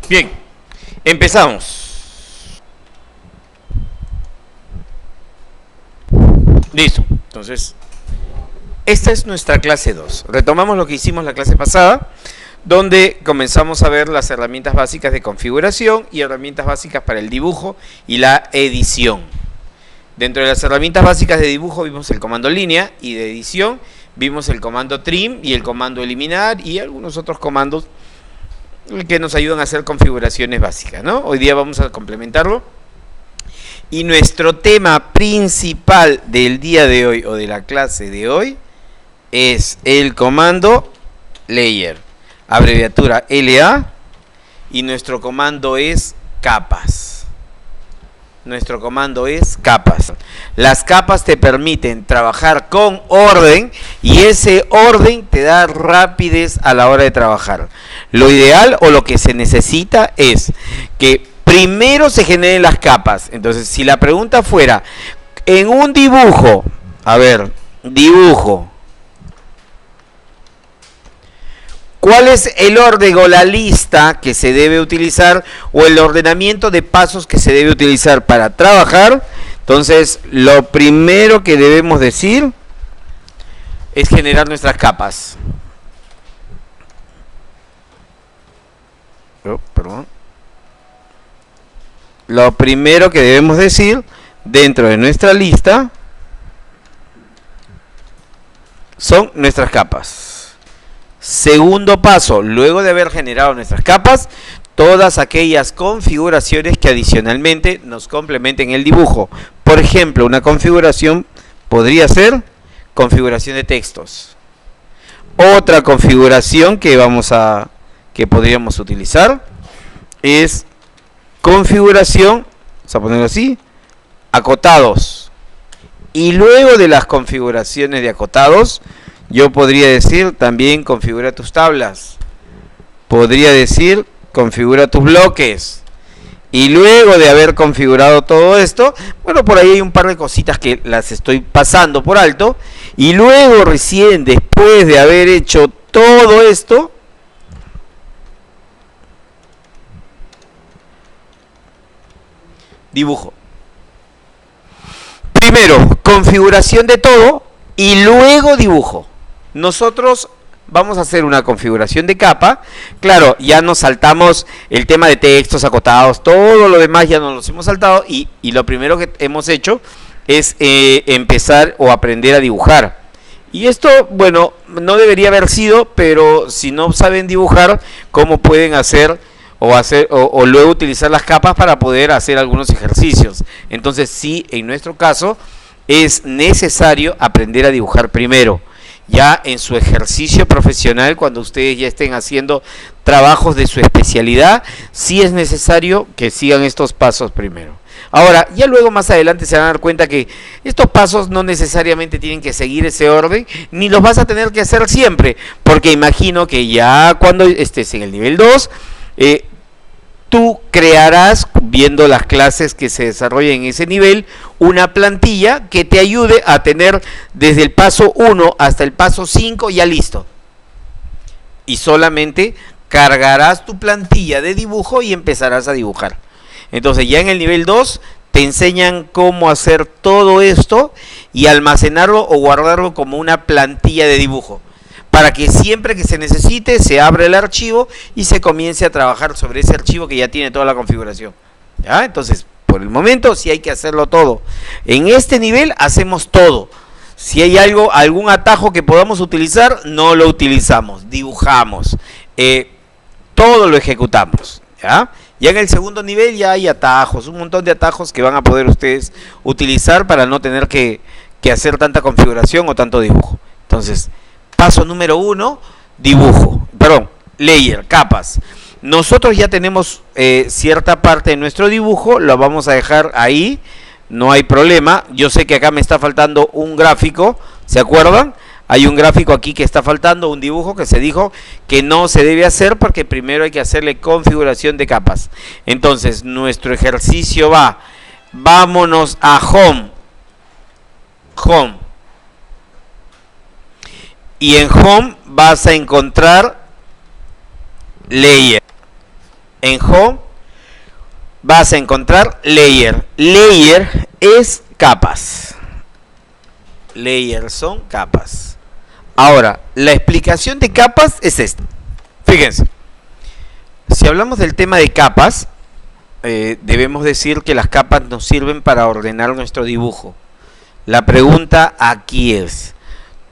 Bien, empezamos. Listo. Entonces, esta es nuestra clase 2. Retomamos lo que hicimos la clase pasada, donde comenzamos a ver las herramientas básicas de configuración y herramientas básicas para el dibujo y la edición. Dentro de las herramientas básicas de dibujo vimos el comando línea, y de edición vimos el comando trim y el comando eliminar y algunos otros comandos que nos ayudan a hacer configuraciones básicas, ¿no? Hoy día vamos a complementarlo. Y nuestro tema principal del día de hoy o de la clase de hoy es el comando layer, abreviatura LA, y nuestro comando es capas. Nuestro comando es capas. Las capas te permiten trabajar con orden y ese orden te da rapidez a la hora de trabajar. Lo ideal o lo que se necesita es que primero se generen las capas. Entonces, si la pregunta fuera en un dibujo, a ver, dibujo, ¿cuál es el orden o la lista que se debe utilizar o el ordenamiento de pasos que se debe utilizar para trabajar? Entonces, lo primero que debemos decir es generar nuestras capas. Perdón. Lo primero que debemos decir dentro de nuestra lista son nuestras capas. Segundo paso, luego de haber generado nuestras capas, todas aquellas configuraciones que adicionalmente nos complementen el dibujo. Por ejemplo, una configuración podría ser configuración de textos. Otra configuración que podríamos utilizar es configuración, vamos a ponerlo así, acotados. Y luego de las configuraciones de acotados, yo podría decir también configura tus tablas. Podría decir configura tus bloques. Y luego de haber configurado todo esto, bueno, por ahí hay un par de cositas que las estoy pasando por alto. Y luego recién, después de haber hecho todo esto, dibujo. Primero, configuración de todo y luego dibujo. Nosotros vamos a hacer una configuración de capa. Claro, ya nos saltamos el tema de textos acotados, todo lo demás ya nos los hemos saltado y lo primero que hemos hecho es empezar o aprender a dibujar. Y esto, bueno, no debería haber sido, pero si no saben dibujar, ¿cómo pueden hacer o luego utilizar las capas para poder hacer algunos ejercicios? Entonces sí, en nuestro caso es necesario aprender a dibujar primero. Ya en su ejercicio profesional, cuando ustedes ya estén haciendo trabajos de su especialidad, sí es necesario que sigan estos pasos primero. Ahora, ya luego más adelante se van a dar cuenta que estos pasos no necesariamente tienen que seguir ese orden, ni los vas a tener que hacer siempre, porque imagino que ya cuando estés en el nivel 2, tú crearás, viendo las clases que se desarrollan en ese nivel, una plantilla que te ayude a tener desde el paso 1 hasta el paso 5 ya listo. Y solamente cargarás tu plantilla de dibujo y empezarás a dibujar. Entonces ya en el nivel 2 te enseñan cómo hacer todo esto y almacenarlo o guardarlo como una plantilla de dibujo, para que siempre que se necesite se abra el archivo y se comience a trabajar sobre ese archivo que ya tiene toda la configuración. ¿Ya? Entonces, por el momento sí hay que hacerlo todo. En este nivel hacemos todo. Si hay algún atajo que podamos utilizar, no lo utilizamos, dibujamos. Todo lo ejecutamos. ¿Ya? Ya en el segundo nivel ya hay atajos, un montón de atajos que van a poder ustedes utilizar para no tener que hacer tanta configuración o tanto dibujo. Entonces, paso número 1, dibujo, perdón, layer, capas. Nosotros ya tenemos cierta parte de nuestro dibujo, lo vamos a dejar ahí, no hay problema. Yo sé que acá me está faltando un gráfico, ¿se acuerdan? Hay un gráfico aquí que está faltando, un dibujo que se dijo que no se debe hacer porque primero hay que hacerle configuración de capas. Entonces, nuestro ejercicio vámonos a Home. Y en Home vas a encontrar Layer. En en Home vas a encontrar Layer. Layer es capas. Layer son capas. Ahora, la explicación de capas es esta. Fíjense. Si hablamos del tema de capas, debemos decir que las capas nos sirven para ordenar nuestro dibujo. La pregunta aquí es,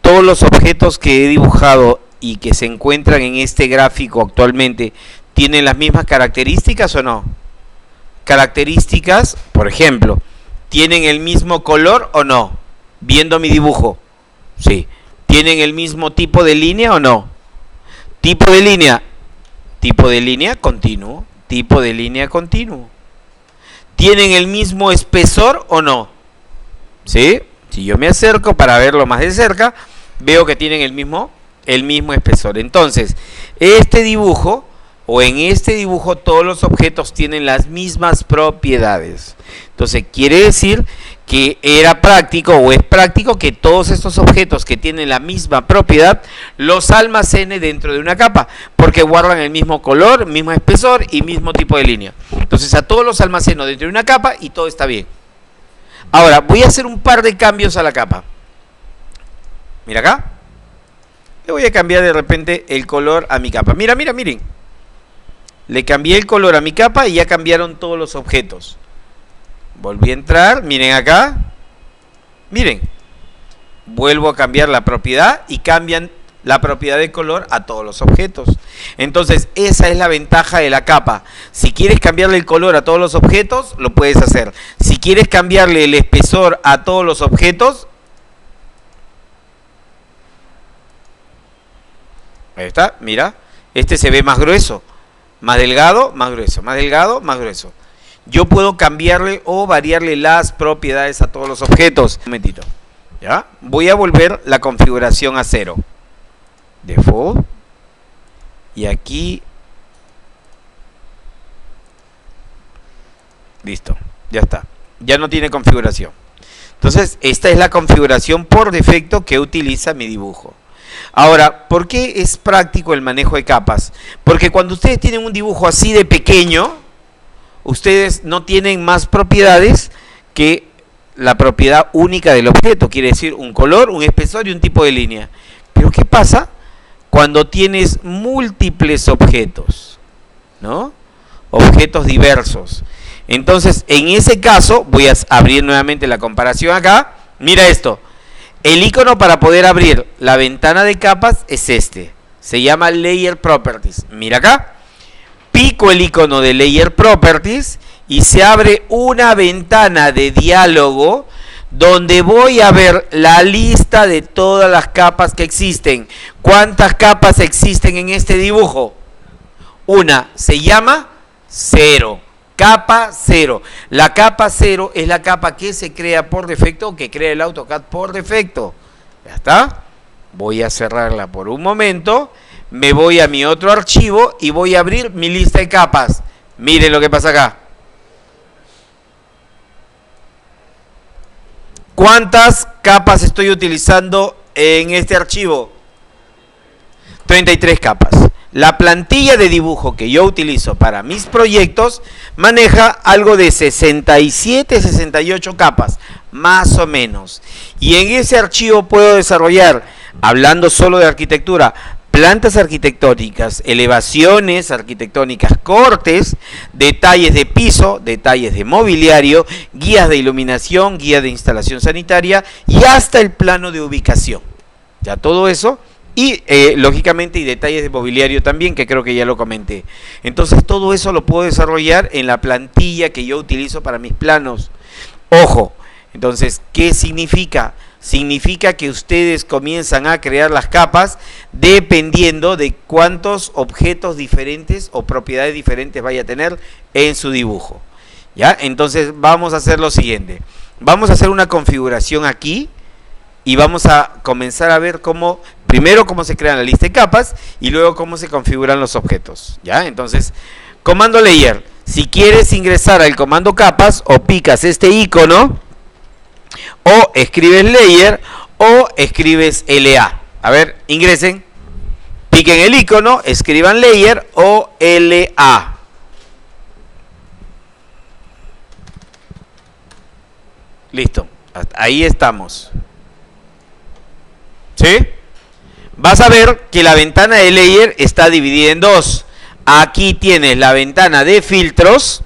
¿todos los objetos que he dibujado y que se encuentran en este gráfico actualmente tienen las mismas características o no? Características, por ejemplo, ¿tienen el mismo color o no? Viendo mi dibujo, sí. ¿Tienen el mismo tipo de línea o no? Tipo de línea continuo, tipo de línea continuo. ¿Tienen el mismo espesor o no? ¿Sí? Si yo me acerco para verlo más de cerca, veo que tienen el mismo espesor. Entonces, este dibujo, o en este dibujo, todos los objetos tienen las mismas propiedades. Entonces, quiere decir que era práctico o es práctico que todos estos objetos que tienen la misma propiedad los almacene dentro de una capa, porque guardan el mismo color, mismo espesor y mismo tipo de línea. Entonces, a todos los almaceno dentro de una capa y todo está bien. Ahora, voy a hacer un par de cambios a la capa. Mira acá. Le voy a cambiar de repente el color a mi capa. Miren. Le cambié el color a mi capa y ya cambiaron todos los objetos. Volví a entrar, miren acá. Miren. Vuelvo a cambiar la propiedad y cambian la propiedad de color a todos los objetos. Entonces, esa es la ventaja de la capa. Si quieres cambiarle el color a todos los objetos, lo puedes hacer. Si quieres cambiarle el espesor a todos los objetos, ahí está, mira. Este se ve más grueso, más delgado, más grueso, más delgado, más grueso. Yo puedo cambiarle o variarle las propiedades a todos los objetos. Un momentito. ¿Ya? Voy a volver la configuración a 0. Default. Y aquí. Listo. Ya está. Ya no tiene configuración. Entonces, esta es la configuración por defecto que utiliza mi dibujo. Ahora, ¿por qué es práctico el manejo de capas? Porque cuando ustedes tienen un dibujo así de pequeño, ustedes no tienen más propiedades que la propiedad única del objeto. Quiere decir un color, un espesor y un tipo de línea. Pero ¿qué pasa cuando tienes múltiples objetos? ¿No? Objetos diversos. Entonces, en ese caso, voy a abrir nuevamente la comparación acá. Mira esto. El icono para poder abrir la ventana de capas es este. Se llama Layer Properties. Mira acá. Pico el icono de Layer Properties y se abre una ventana de diálogo donde voy a ver la lista de todas las capas que existen. ¿Cuántas capas existen en este dibujo? Una se llama 0. Capa 0. La capa 0 es la capa que se crea por defecto o que crea el AutoCAD por defecto. ¿Ya está? Voy a cerrarla por un momento. Me voy a mi otro archivo y voy a abrir mi lista de capas. Miren lo que pasa acá. ¿Cuántas capas estoy utilizando en este archivo? 33 capas. La plantilla de dibujo que yo utilizo para mis proyectos maneja algo de 67, 68 capas, más o menos. Y en ese archivo puedo desarrollar, hablando solo de arquitectura, plantas arquitectónicas, elevaciones arquitectónicas, cortes, detalles de piso, detalles de mobiliario, guías de iluminación, guías de instalación sanitaria y hasta el plano de ubicación. Ya todo eso. Y lógicamente y detalles de mobiliario también, que creo que ya lo comenté. Entonces todo eso lo puedo desarrollar en la plantilla que yo utilizo para mis planos. Ojo, entonces, ¿qué significa? Significa que ustedes comienzan a crear las capas dependiendo de cuántos objetos diferentes o propiedades diferentes vaya a tener en su dibujo. ¿Ya? Entonces vamos a hacer lo siguiente. Vamos a hacer una configuración aquí y vamos a comenzar a ver cómo, primero cómo se crean la lista de capas y luego cómo se configuran los objetos. ¿Ya? Entonces, comando layer. Si quieres ingresar al comando capas, o picas este icono, o escribes layer, o escribes LA. A ver, ingresen, piquen el icono, escriban layer o LA. Listo. Hasta ahí estamos. ¿Sí? Vas a ver que la ventana de layer está dividida en dos. Aquí tienes la ventana de filtros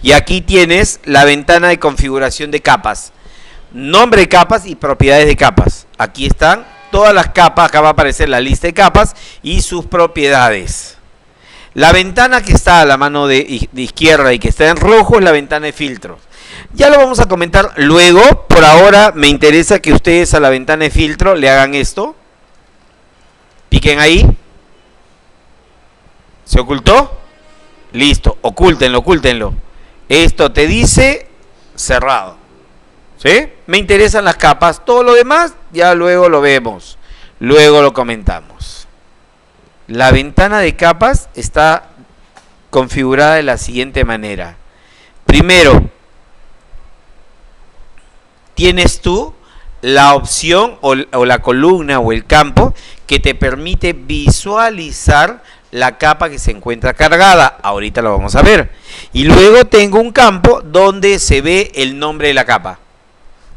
y aquí tienes la ventana de configuración de capas. Nombre de capas y propiedades de capas. Aquí están todas las capas, acá va a aparecer la lista de capas y sus propiedades. La ventana que está a la mano de izquierda y que está en rojo es la ventana de filtros. Ya lo vamos a comentar luego. Por ahora me interesa que ustedes a la ventana de filtro le hagan esto. Piquen ahí. ¿Se ocultó? Listo, ocúltenlo, ocúltenlo. Esto te dice cerrado. ¿Sí? Me interesan las capas. Todo lo demás ya luego lo vemos. Luego lo comentamos. La ventana de capas está configurada de la siguiente manera. Primero, tienes tú la opción o la columna o el campo que te permite visualizar la capa que se encuentra cargada. Ahorita lo vamos a ver. Y luego tengo un campo donde se ve el nombre de la capa.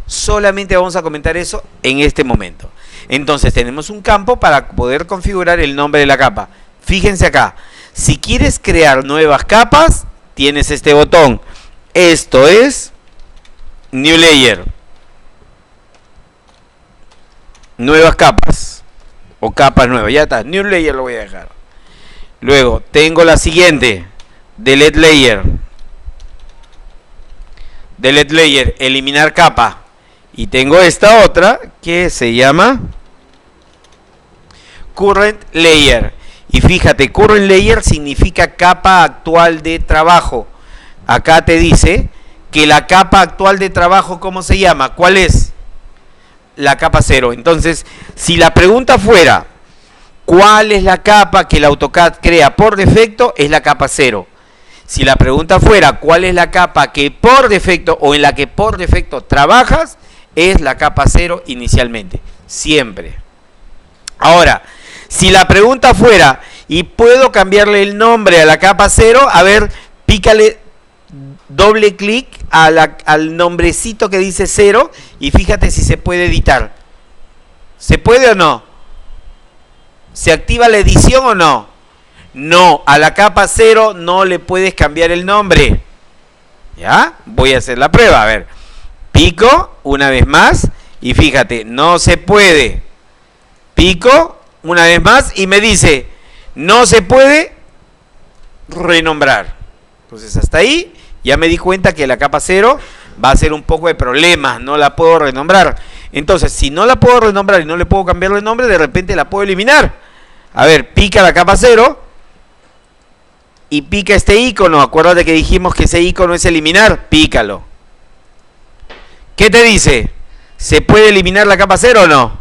Solamente vamos a comentar eso en este momento. Entonces tenemos un campo para poder configurar el nombre de la capa. Fíjense acá. Si quieres crear nuevas capas, tienes este botón. Esto es New Layer. Nuevas capas. O capas nuevas. Ya está. New Layer lo voy a dejar. Luego tengo la siguiente. Delete Layer. Delete Layer. Eliminar capa. Y tengo esta otra que se llama Current Layer. Y fíjate, Current Layer significa capa actual de trabajo. Acá te dice que la capa actual de trabajo, ¿cómo se llama? ¿Cuál es? La capa 0. Entonces, si la pregunta fuera ¿cuál es la capa que el AutoCAD crea por defecto? Es la capa 0. Si la pregunta fuera ¿cuál es la capa que por defecto o en la que por defecto trabajas? Es la capa 0 inicialmente. Siempre. Ahora, si la pregunta fuera ¿y puedo cambiarle el nombre a la capa 0? A ver, pícale doble clic al nombrecito que dice 0 y fíjate si se puede editar. ¿Se puede o no? ¿Se activa la edición o no? No, a la capa 0 no le puedes cambiar el nombre. ¿Ya? Voy a hacer la prueba, a ver. Pico una vez más y fíjate, no se puede. Pico una vez más y me dice, no se puede renombrar. Entonces hasta ahí ya me di cuenta que la capa 0 va a ser un poco de problemas, no la puedo renombrar. Entonces, si no la puedo renombrar y no le puedo cambiar el nombre, de repente la puedo eliminar. A ver, pica la capa 0 y pica este icono. Acuérdate que dijimos que ese icono es eliminar, pícalo. ¿Qué te dice? ¿Se puede eliminar la capa 0 o no?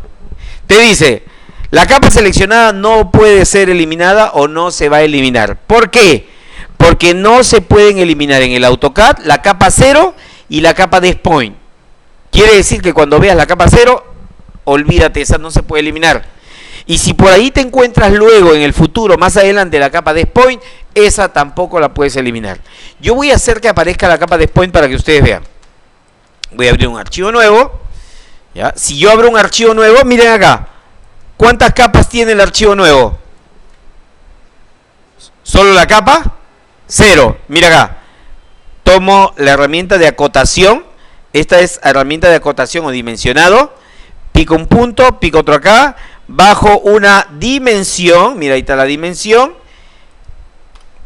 Te dice, la capa seleccionada no puede ser eliminada o no se va a eliminar. ¿Por qué? Porque no se pueden eliminar en el AutoCAD la capa 0 y la capa Desk Point. Quiere decir que cuando veas la capa 0, olvídate, esa no se puede eliminar. Y si por ahí te encuentras luego en el futuro, más adelante, la capa Desk Point, esa tampoco la puedes eliminar. Yo voy a hacer que aparezca la capa Desk Point para que ustedes vean. Voy a abrir un archivo nuevo. ¿Ya? Si yo abro un archivo nuevo, miren acá. ¿Cuántas capas tiene el archivo nuevo? ¿Solo la capa? 0. Mira acá. Tomo la herramienta de acotación. Esta es herramienta de acotación o dimensionado. Pico un punto, pico otro acá. Bajo una dimensión. Mira, ahí está la dimensión.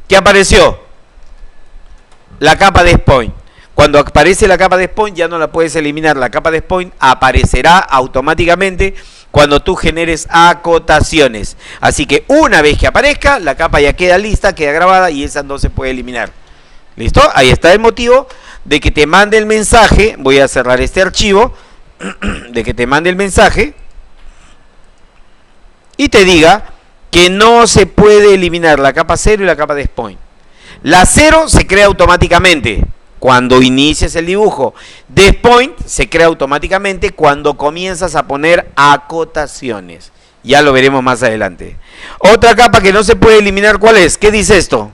¿Qué apareció? La capa Desk Point. Cuando aparece la capa Desk Point ya no la puedes eliminar. La capa Desk Point aparecerá automáticamente cuando tú generes acotaciones. Así que una vez que aparezca, la capa ya queda lista, queda grabada y esa no se puede eliminar. ¿Listo? Ahí está el motivo de que te mande el mensaje. Voy a cerrar este archivo. De que te mande el mensaje y te diga que no se puede eliminar la capa 0 y la capa Desk Point. La 0 se crea automáticamente cuando inicias el dibujo. Desk Point se crea automáticamente cuando comienzas a poner acotaciones. Ya lo veremos más adelante. Otra capa que no se puede eliminar, ¿cuál es? ¿Qué dice esto?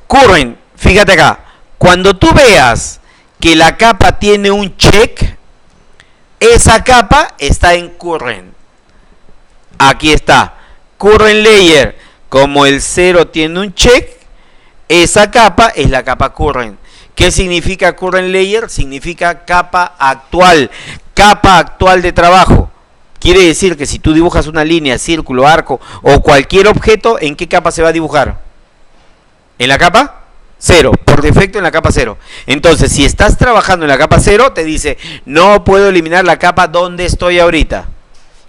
Current, fíjate acá. Cuando tú veas que la capa tiene un check, esa capa está en current. Aquí está, current layer. Como el 0 tiene un check, esa capa es la capa current. ¿Qué significa current layer? Significa capa actual de trabajo. Quiere decir que si tú dibujas una línea, círculo, arco o cualquier objeto, ¿en qué capa se va a dibujar? ¿En la capa 0? Por defecto en la capa 0. Entonces, si estás trabajando en la capa 0, te dice, no puedo eliminar la capa donde estoy ahorita.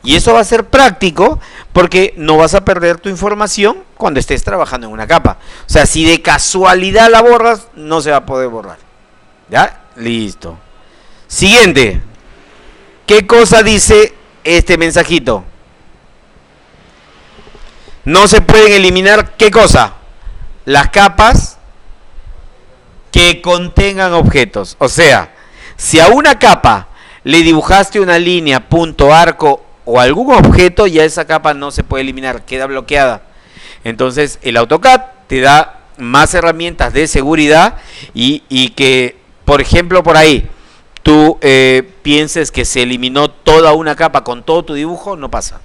Y eso va a ser práctico porque no vas a perder tu información cuando estés trabajando en una capa. O sea, si de casualidad la borras, no se va a poder borrar. ¿Ya? Listo. Siguiente. ¿Qué cosa dice este mensajito? No se pueden eliminar, ¿qué cosa? Las capas que contengan objetos. O sea, si a una capa le dibujaste una línea, punto, arco o algún objeto, ya esa capa no se puede eliminar, queda bloqueada. Entonces el AutoCAD te da más herramientas de seguridad y que, por ejemplo, por ahí tú pienses que se eliminó toda una capa con todo tu dibujo, no pasa.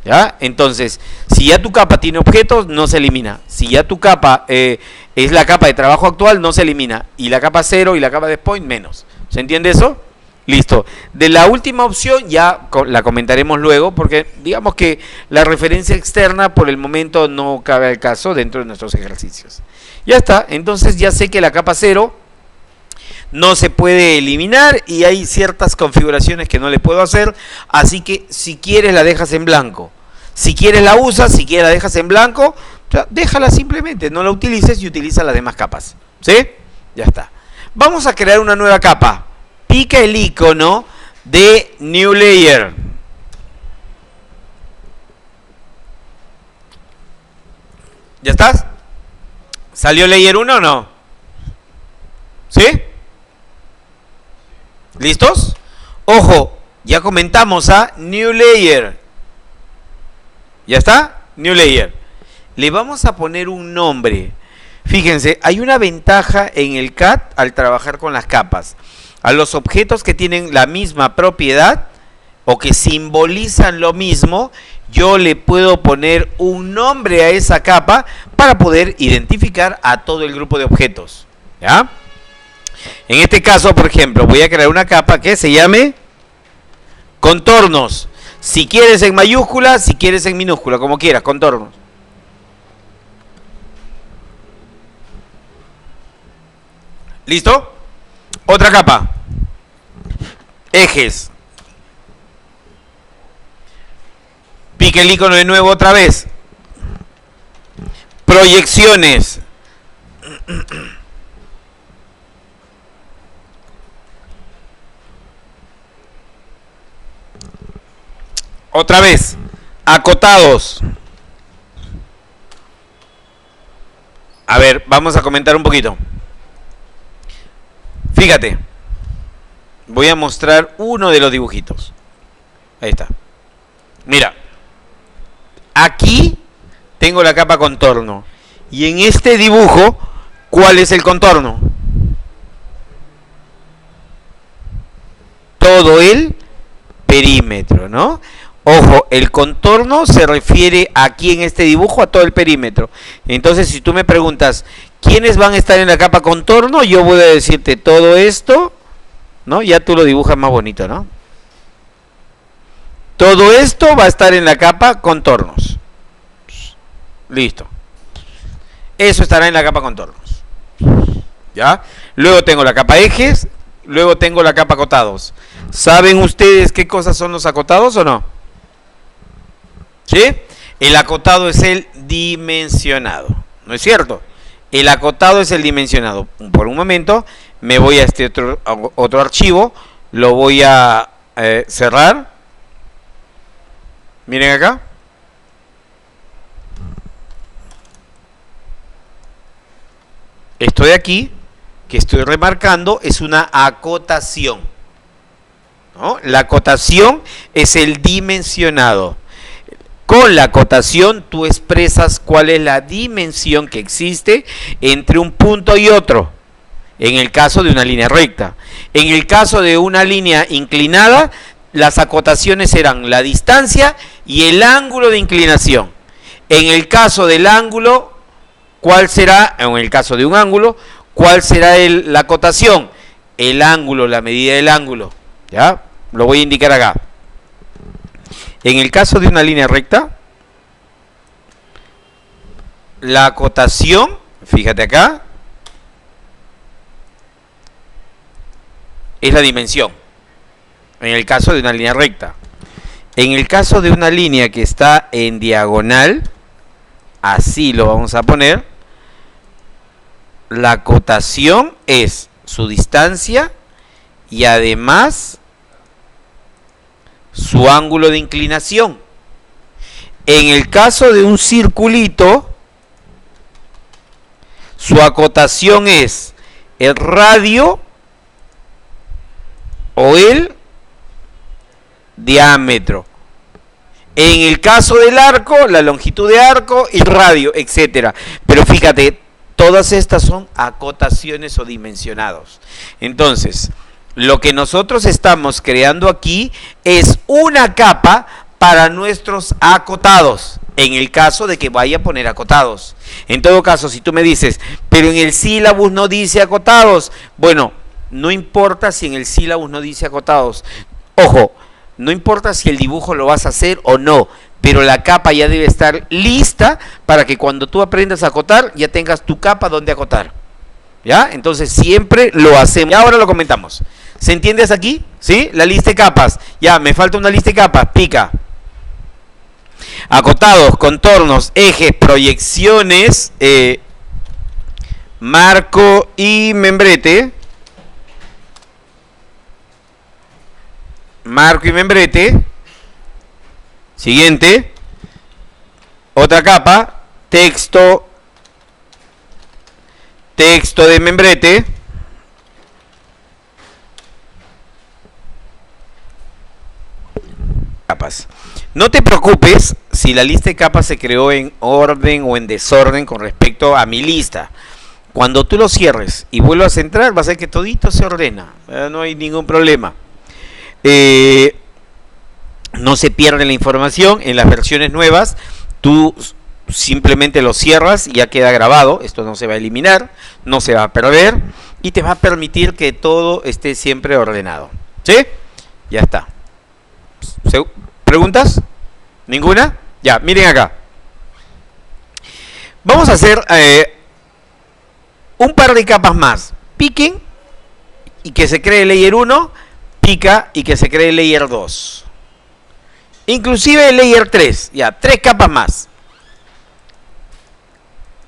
¿Ya? Entonces, si ya tu capa tiene objetos, no se elimina. Si ya tu capa es la capa de trabajo actual, no se elimina. Y la capa 0 y la capa de point, menos. ¿Se entiende eso? Listo. De la última opción ya la comentaremos luego, porque digamos que la referencia externa por el momento no cabe al caso dentro de nuestros ejercicios. Ya está. Entonces ya sé que la capa 0 no se puede eliminar y hay ciertas configuraciones que no le puedo hacer, así que si quieres la dejas en blanco. Si quieres la usas, si quieres la dejas en blanco, déjala simplemente, no la utilices y utiliza las demás capas. ¿Sí? Ya está. Vamos a crear una nueva capa. Pica el icono de New Layer. ¿Ya estás? ¿Salió Layer 1 o no? ¿Sí? ¿Listos? Ojo, ya comentamos a New Layer. ¿Ya está? New Layer. Le vamos a poner un nombre. Fíjense, hay una ventaja en el CAD al trabajar con las capas. A los objetos que tienen la misma propiedad o que simbolizan lo mismo, yo le puedo poner un nombre a esa capa para poder identificar a todo el grupo de objetos. ¿Ya? En este caso, por ejemplo, voy a crear una capa que se llame contornos. Si quieres en mayúscula, si quieres en minúscula, como quieras, contornos. ¿Listo? Otra capa. Ejes. Pique el icono de nuevo otra vez. Proyecciones. Otra vez. Acotados. A ver, vamos a comentar un poquito. Fíjate. Voy a mostrar uno de los dibujitos. Ahí está. Mira. Aquí tengo la capa contorno. Y en este dibujo, ¿cuál es el contorno? Todo el perímetro, ¿no? Ojo, el contorno se refiere aquí en este dibujo a todo el perímetro. Entonces, si tú me preguntas, ¿quiénes van a estar en la capa contorno? Yo voy a decirte todo esto, ¿no? Ya tú lo dibujas más bonito, ¿no? Todo esto va a estar en la capa contornos. Listo. Eso estará en la capa contornos. ¿Ya? Luego tengo la capa ejes, luego tengo la capa acotados. ¿Saben ustedes qué cosas son los acotados o no? ¿Sí? El acotado es el dimensionado. ¿No es cierto? El acotado es el dimensionado. Por un momento me voy a este otro archivo. Lo voy a cerrar. Miren acá. Esto de aquí, que estoy remarcando, es una acotación, ¿no? La acotación es el dimensionado. Con la acotación tú expresas cuál es la dimensión que existe entre un punto y otro. en el caso de una línea recta. En el caso de una línea inclinada, las acotaciones serán la distancia y el ángulo de inclinación. En el caso del ángulo, ¿cuál será? En el caso de un ángulo, ¿cuál será la acotación? El ángulo, la medida del ángulo. ¿Ya? Lo voy a indicar acá. En el caso de una línea recta, la acotación, fíjate acá, es la dimensión. En el caso de una línea recta. En el caso de una línea que está en diagonal, así lo vamos a poner, la acotación es su distancia y además su ángulo de inclinación. En el caso de un circulito, su acotación es el radio o el diámetro. En el caso del arco, la longitud de arco y radio, etcétera. Pero fíjate, todas estas son acotaciones o dimensionados. Entonces, lo que nosotros estamos creando aquí es una capa para nuestros acotados, en el caso de que vaya a poner acotados. En todo caso, si tú me dices, pero en el sílabus no dice acotados, bueno, no importa si en el sílabus no dice acotados. Ojo, no importa si el dibujo lo vas a hacer o no, pero la capa ya debe estar lista para que cuando tú aprendas a acotar, ya tengas tu capa donde acotar. ¿Ya? Entonces siempre lo hacemos. Y ahora lo comentamos. ¿Se entiende hasta aquí? ¿Sí? La lista de capas. Ya, me falta una lista de capas. Pica. Acotados, contornos, ejes, proyecciones, marco y membrete. Marco y membrete. Siguiente. Otra capa. Texto. Texto de membrete. Capas. No te preocupes si la lista de capas se creó en orden o en desorden con respecto a mi lista. Cuando tú lo cierres y vuelvas a entrar, vas a ver que todito se ordena. No hay ningún problema. No se pierde la información. En las versiones nuevas, tú simplemente lo cierras y ya queda grabado. Esto no se va a eliminar, no se va a perder y te va a permitir que todo esté siempre ordenado. ¿Sí? Ya está. ¿Preguntas? ¿Ninguna? Ya, miren acá. Vamos a hacer un par de capas más. Piquen y que se cree layer 1. Pica y que se cree layer 2. Inclusive layer 3. Ya, 3 capas más.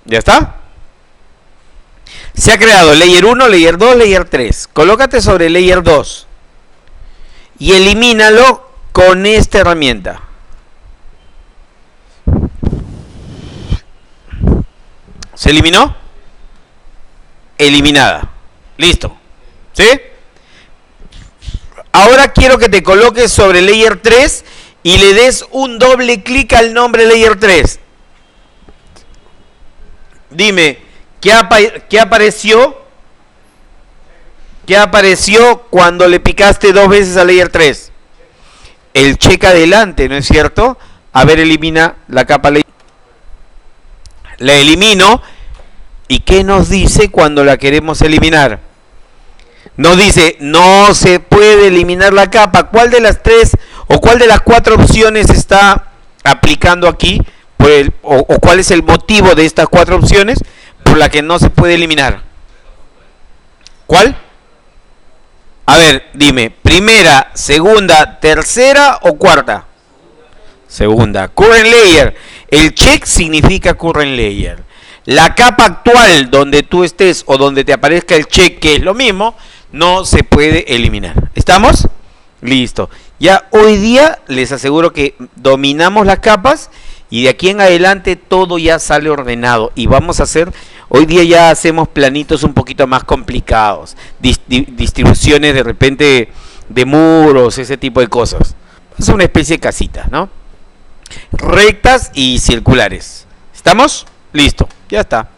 ¿Ya está? Se ha creado layer 1, layer 2, layer 3. Colócate sobre layer 2. Y elimínalo con esta herramienta. ¿Se eliminó? Eliminada. Listo. ¿Sí? Ahora quiero que te coloques sobre layer 3 y le des un doble clic al nombre layer 3. Dime, ¿qué apareció? ¿Qué apareció cuando le picaste 2 veces a layer 3? El check adelante, ¿no es cierto? A ver, elimina la capa layer. La elimino. ¿Y qué nos dice cuando la queremos eliminar? Nos dice, no se puede eliminar la capa. ¿Cuál de las 3 o cuál de las 4 opciones está aplicando aquí? O cuál es el motivo de estas 4 opciones por la que no se puede eliminar. ¿Cuál? A ver, dime, primera, segunda, tercera o cuarta. Segunda. Current layer. El check significa current layer. La capa actual donde tú estés o donde te aparezca el check, que es lo mismo, no se puede eliminar. ¿Estamos? Listo. Ya hoy día les aseguro que dominamos las capas y de aquí en adelante todo ya sale ordenado. Y vamos a hacer, hoy día ya hacemos planitos un poquito más complicados. Distribuciones de repente de muros, ese tipo de cosas. Es una especie de casita, ¿no? Rectas y circulares. ¿Estamos? Listo. Ya está.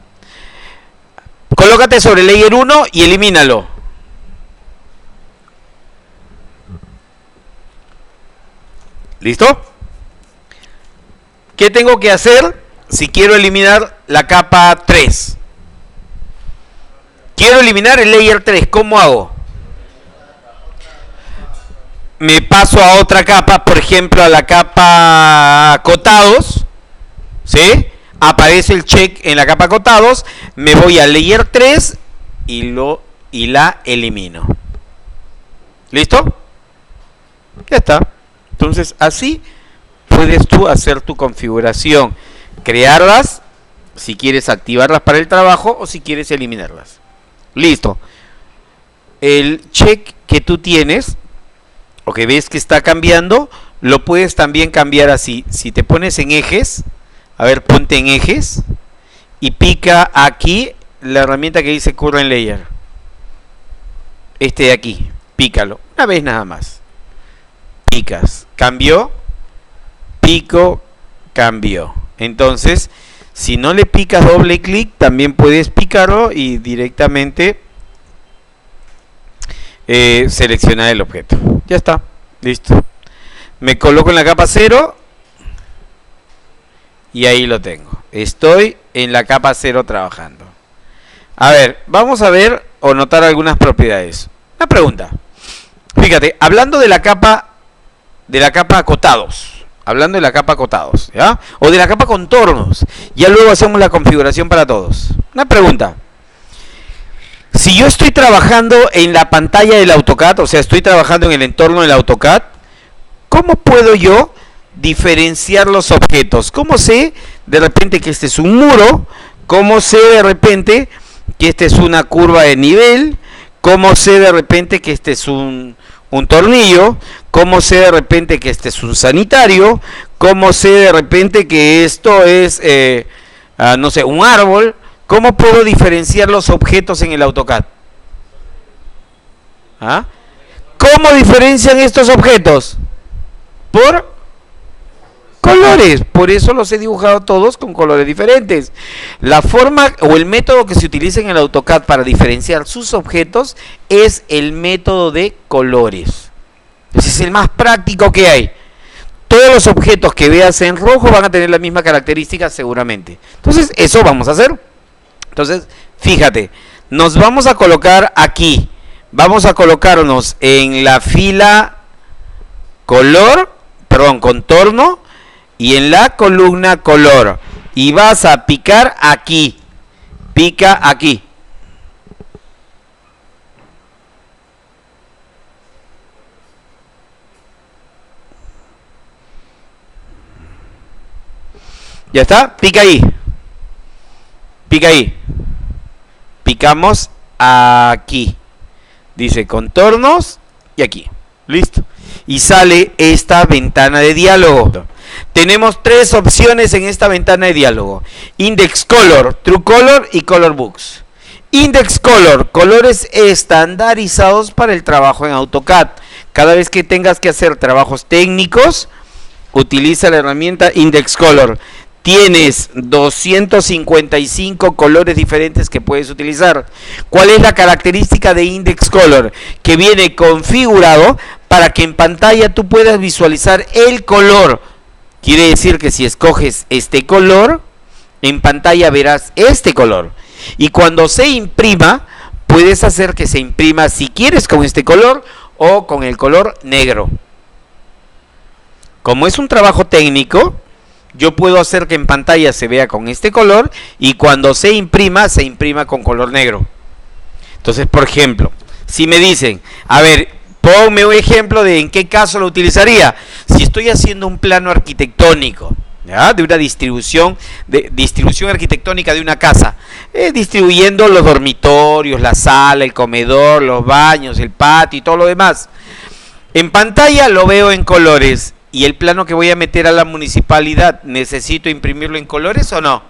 Colócate sobre el layer 1 y elimínalo. ¿Listo? ¿Qué tengo que hacer si quiero eliminar la capa 3? Quiero eliminar el layer 3. ¿Cómo hago? Me paso a otra capa, por ejemplo, a la capa acotados. ¿Sí? Aparece el check en la capa acotados. Me voy al layer 3 y la elimino. ¿Listo? Ya está. Entonces, así puedes tú hacer tu configuración, crearlas, si quieres activarlas para el trabajo o si quieres eliminarlas. Listo. El check que tú tienes, o que ves que está cambiando, lo puedes también cambiar así. Si te pones en ejes, a ver, ponte en ejes y pica aquí la herramienta que dice Current Layer. Este de aquí, pícalo, una vez nada más. Picas, cambió, pico, cambió. Entonces, si no le picas doble clic, también puedes picarlo y directamente seleccionar el objeto. Ya está, listo. Me coloco en la capa 0 y ahí lo tengo. Estoy en la capa 0 trabajando. A ver, vamos a ver o notar algunas propiedades. Una pregunta. Fíjate, hablando de la capa acotados, ¿ya? O de la capa contornos, ya luego hacemos la configuración para todos. Una pregunta: si yo estoy trabajando en la pantalla del AutoCAD, o sea, estoy trabajando en el entorno del AutoCAD, ¿cómo puedo yo diferenciar los objetos? ¿Cómo sé de repente que este es un muro? ¿Cómo sé de repente que esta es una curva de nivel? ¿Cómo sé de repente que este es un tornillo? ¿Cómo sé de repente que este es un sanitario? ¿Cómo sé de repente que esto es, no sé, un árbol? ¿Cómo puedo diferenciar los objetos en el AutoCAD? ¿Ah? ¿Cómo diferencian estos objetos? Por colores. Por eso los he dibujado todos con colores diferentes. La forma o el método que se utiliza en el AutoCAD para diferenciar sus objetos es el método de colores. Ese es el más práctico que hay. Todos los objetos que veas en rojo van a tener la misma característica seguramente. Entonces, eso vamos a hacer. Entonces, fíjate, nos vamos a colocar aquí. Vamos a colocarnos en la fila contorno y en la columna color. Y vas a picar aquí. Pica aquí. ¿Ya está? Pica ahí. Pica ahí. Picamos aquí. Dice contornos y aquí. Listo. Y sale esta ventana de diálogo. Tenemos tres opciones en esta ventana de diálogo: Index Color, True Color y Color Books. Index Color, colores estandarizados para el trabajo en AutoCAD. Cada vez que tengas que hacer trabajos técnicos, utiliza la herramienta Index Color. Tienes 255 colores diferentes que puedes utilizar. ¿Cuál es la característica de Index Color? Que viene configurado para que en pantalla tú puedas visualizar el color. Quiere decir que si escoges este color, en pantalla verás este color. Y cuando se imprima, puedes hacer que se imprima si quieres con este color o con el color negro. Como es un trabajo técnico, yo puedo hacer que en pantalla se vea con este color y cuando se imprima con color negro. Entonces, por ejemplo, si me dicen, a ver, ponme un ejemplo de en qué caso lo utilizaría. Si estoy haciendo un plano arquitectónico, ¿ya?, de una distribución arquitectónica de una casa, distribuyendo los dormitorios, la sala, el comedor, los baños, el patio y todo lo demás. En pantalla lo veo en colores. ¿Y el plano que voy a meter a la municipalidad, necesito imprimirlo en colores o no?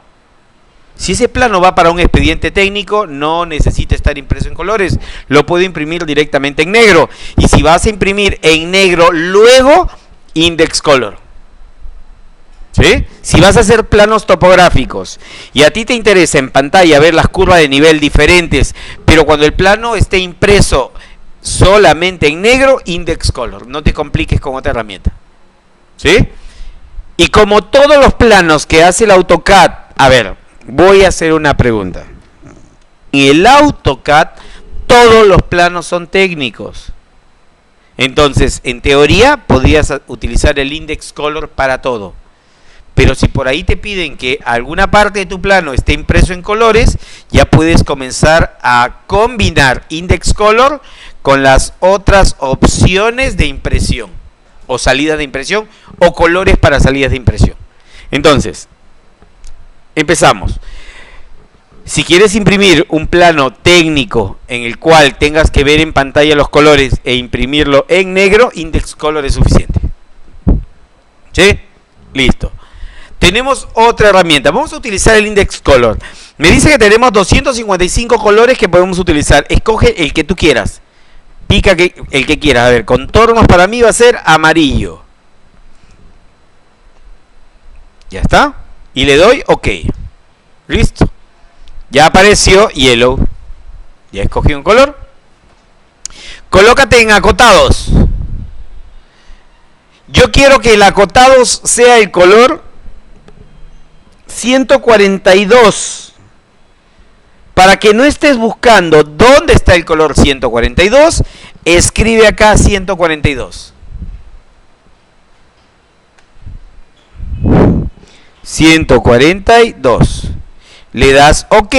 Si ese plano va para un expediente técnico, no necesita estar impreso en colores. Lo puedo imprimir directamente en negro. Y si vas a imprimir en negro, luego Index Color. ¿Sí? Si vas a hacer planos topográficos y a ti te interesa en pantalla ver las curvas de nivel diferentes, pero cuando el plano esté impreso solamente en negro, index color. No te compliques con otra herramienta. ¿Sí? Y como todos los planos que hace el AutoCAD, a ver, voy a hacer una pregunta. En el AutoCAD todos los planos son técnicos. Entonces, en teoría, podrías utilizar el index color para todo. Pero si por ahí te piden que alguna parte de tu plano esté impreso en colores, ya puedes comenzar a combinar index color con las otras opciones de impresión, o salidas de impresión, o colores para salidas de impresión. Entonces, empezamos. Si quieres imprimir un plano técnico en el cual tengas que ver en pantalla los colores e imprimirlo en negro, index color es suficiente. ¿Sí? Listo. Tenemos otra herramienta. Vamos a utilizar el index color. Me dice que tenemos 255 colores que podemos utilizar. Escoge el que tú quieras. Pica el que quieras. A ver, contornos para mí va a ser amarillo. Ya está. Y le doy OK. Listo. Ya apareció yellow. Ya escogí un color. Colócate en acotados. Yo quiero que el acotados sea el color 142. Para que no estés buscando dónde está el color 142, escribe acá 142. 142. Le das OK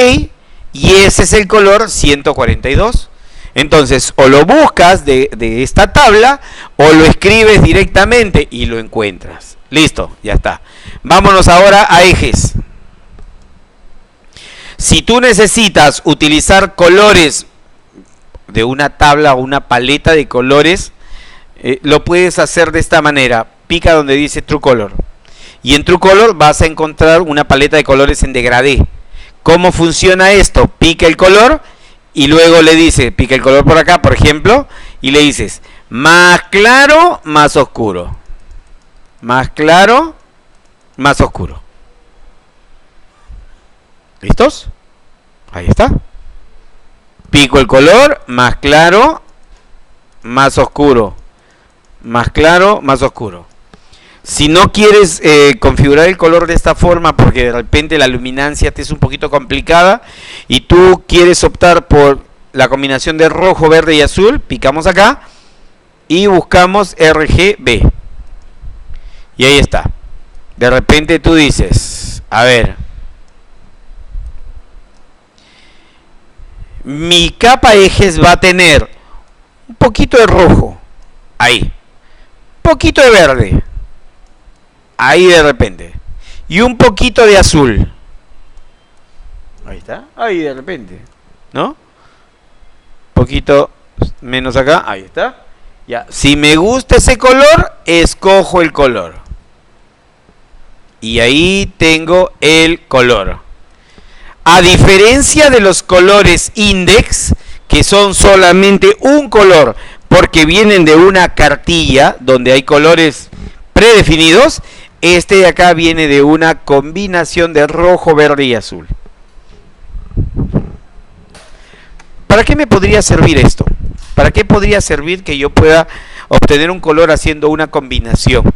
y ese es el color 142. Entonces, o lo buscas de esta tabla o lo escribes directamente y lo encuentras. Listo, ya está. Vámonos ahora a ejes. Si tú necesitas utilizar colores de una tabla o una paleta de colores, lo puedes hacer de esta manera. Pica donde dice True Color. Y en True Color vas a encontrar una paleta de colores en degradé. ¿Cómo funciona esto? Pica el color y luego le dice, pica el color por acá, por ejemplo, y le dices, más claro, más oscuro. Más claro, más oscuro. ¿Listos? Ahí está. Pico el color, más claro, más oscuro. Más claro, más oscuro. Si no quieres configurar el color de esta forma porque de repente la luminancia te es un poquito complicada y tú quieres optar por la combinación de rojo, verde y azul, picamos acá y buscamos RGB. Y ahí está. De repente tú dices, a ver, mi capa ejes va a tener un poquito de rojo, ahí, poquito de verde, ahí de repente, y un poquito de azul, ahí está, ahí de repente, ¿no? Poquito menos acá, ahí está. Ya, si me gusta ese color, escojo el color. Y ahí tengo el color. A diferencia de los colores index, que son solamente un color, porque vienen de una cartilla donde hay colores predefinidos, este de acá viene de una combinación de rojo, verde y azul. ¿Para qué me podría servir esto? ¿Para qué podría servir que yo pueda obtener un color haciendo una combinación?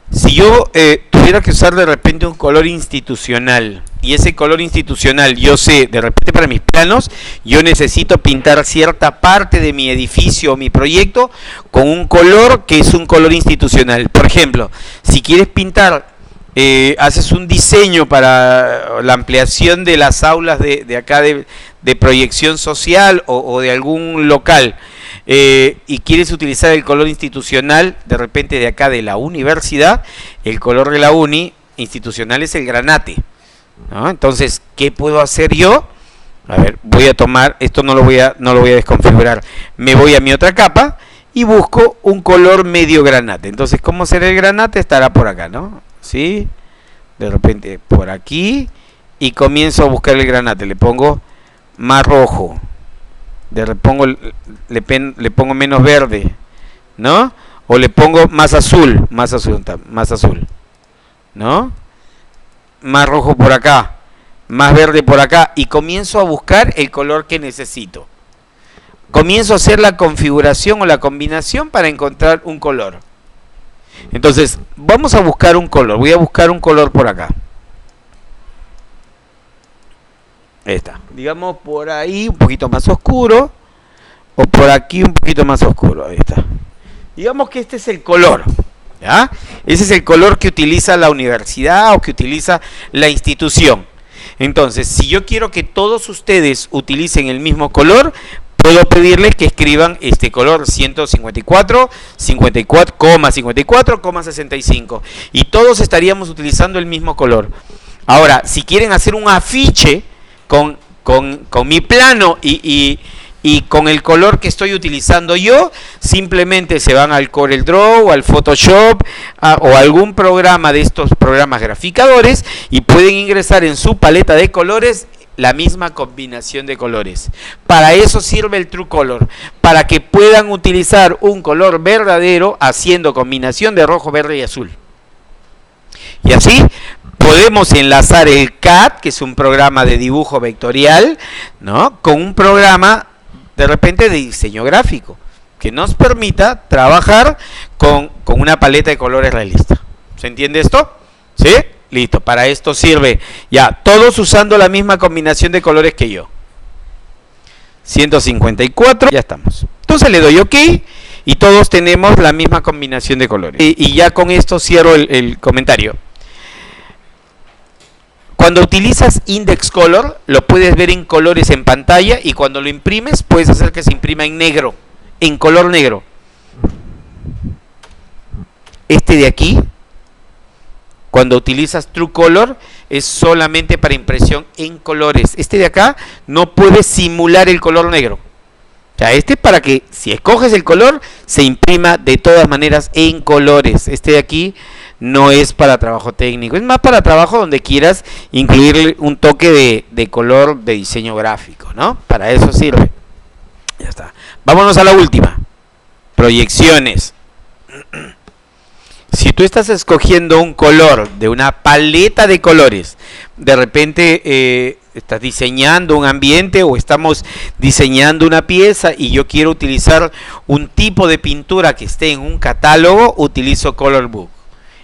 Si yo tuviera que usar de repente un color institucional, y ese color institucional, yo sé, de repente para mis planos, yo necesito pintar cierta parte de mi edificio o mi proyecto con un color que es un color institucional. Por ejemplo, si quieres pintar, haces un diseño para la ampliación de las aulas de acá de proyección social o de algún local, y quieres utilizar el color institucional de repente de acá de la universidad, el color de la uni institucional es el granate, ¿no? Entonces, ¿qué puedo hacer yo? A ver, voy a tomar, esto no lo voy a desconfigurar, me voy a mi otra capa y busco un color medio granate. Entonces, ¿cómo será el granate? Estará por acá, ¿no? ¿Sí? De repente por aquí y comienzo a buscar el granate, le pongo más rojo, le pongo menos verde, ¿no? O le pongo más azul, más azul. ¿no? Más rojo por acá, más verde por acá, y comienzo a buscar el color que necesito. Comienzo a hacer la configuración o la combinación para encontrar un color. Entonces, vamos a buscar un color. Voy a buscar un color por acá. Ahí está. Digamos por ahí un poquito más oscuro, o por aquí un poquito más oscuro. Ahí está. Digamos que este es el color, ¿ya? Ese es el color que utiliza la universidad o que utiliza la institución. Entonces, si yo quiero que todos ustedes utilicen el mismo color, puedo pedirles que escriban este color 154, 54,65 y todos estaríamos utilizando el mismo color. Ahora, si quieren hacer un afiche con mi plano y con el color que estoy utilizando yo, simplemente se van al CorelDRAW, al Photoshop o algún programa de estos programas graficadores y pueden ingresar en su paleta de colores la misma combinación de colores. Para eso sirve el TrueColor, para que puedan utilizar un color verdadero haciendo combinación de rojo, verde y azul. Y así podemos enlazar el CAD, que es un programa de dibujo vectorial, ¿no?, con un programa de repente de diseño gráfico, que nos permita trabajar con una paleta de colores realista. ¿Se entiende esto? ¿Sí? Listo, para esto sirve ya, todos usando la misma combinación de colores que yo. 154, ya estamos. Entonces le doy OK y todos tenemos la misma combinación de colores. Y ya con esto cierro el comentario. Cuando utilizas Index Color, lo puedes ver en colores en pantalla y cuando lo imprimes, puedes hacer que se imprima en negro, en color negro. Este de aquí, cuando utilizas TrueColor, es solamente para impresión en colores. Este de acá no puede simular el color negro. O sea, este es para que, si escoges el color, se imprima de todas maneras en colores. Este de aquí no es para trabajo técnico, es más para trabajo donde quieras incluir un toque de color de diseño gráfico, ¿no? Para eso sirve. Ya está. Vámonos a la última. Proyecciones. Si tú estás escogiendo un color de una paleta de colores, de repente estás diseñando un ambiente o estamos diseñando una pieza y yo quiero utilizar un tipo de pintura que esté en un catálogo, utilizo Color Book,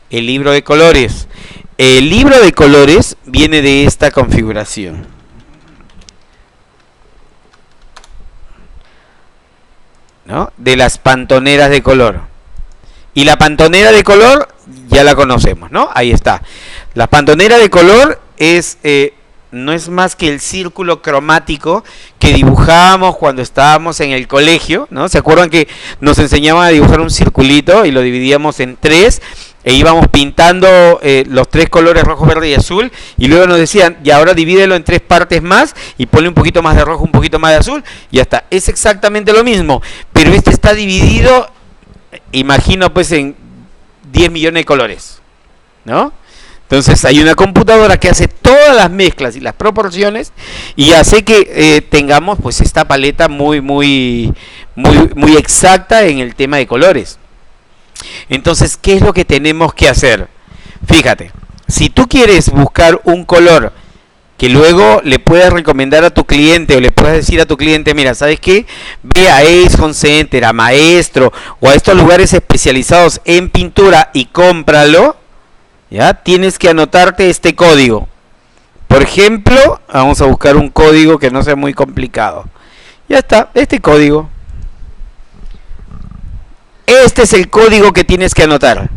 el libro de colores. El libro de colores viene de esta configuración. ¿No? De las pantoneras de color. Y la pantonera de color ya la conocemos, ¿no? Ahí está. La pantonera de color es no es más que el círculo cromático que dibujábamos cuando estábamos en el colegio, ¿no? ¿Se acuerdan que nos enseñaban a dibujar un circulito y lo dividíamos en tres e íbamos pintando los tres colores rojo, verde y azul y luego nos decían, y ahora divídelo en tres partes más y ponle un poquito más de rojo, un poquito más de azul y ya está? Es exactamente lo mismo, pero este está dividido, imagino, pues en 10 millones de colores, ¿no? Entonces hay una computadora que hace todas las mezclas y las proporciones y hace que tengamos pues esta paleta muy exacta en el tema de colores. Entonces, ¿qué es lo que tenemos que hacer? Fíjate, si tú quieres buscar un color que luego le puedas recomendar a tu cliente o le puedas decir a tu cliente, mira, ¿sabes qué? Ve a Ace Home Center, a Maestro o a estos lugares especializados en pintura y cómpralo, ¿ya? Tienes que anotarte este código. Por ejemplo, vamos a buscar un código que no sea muy complicado. Ya está, este código. Este es el código que tienes que anotar.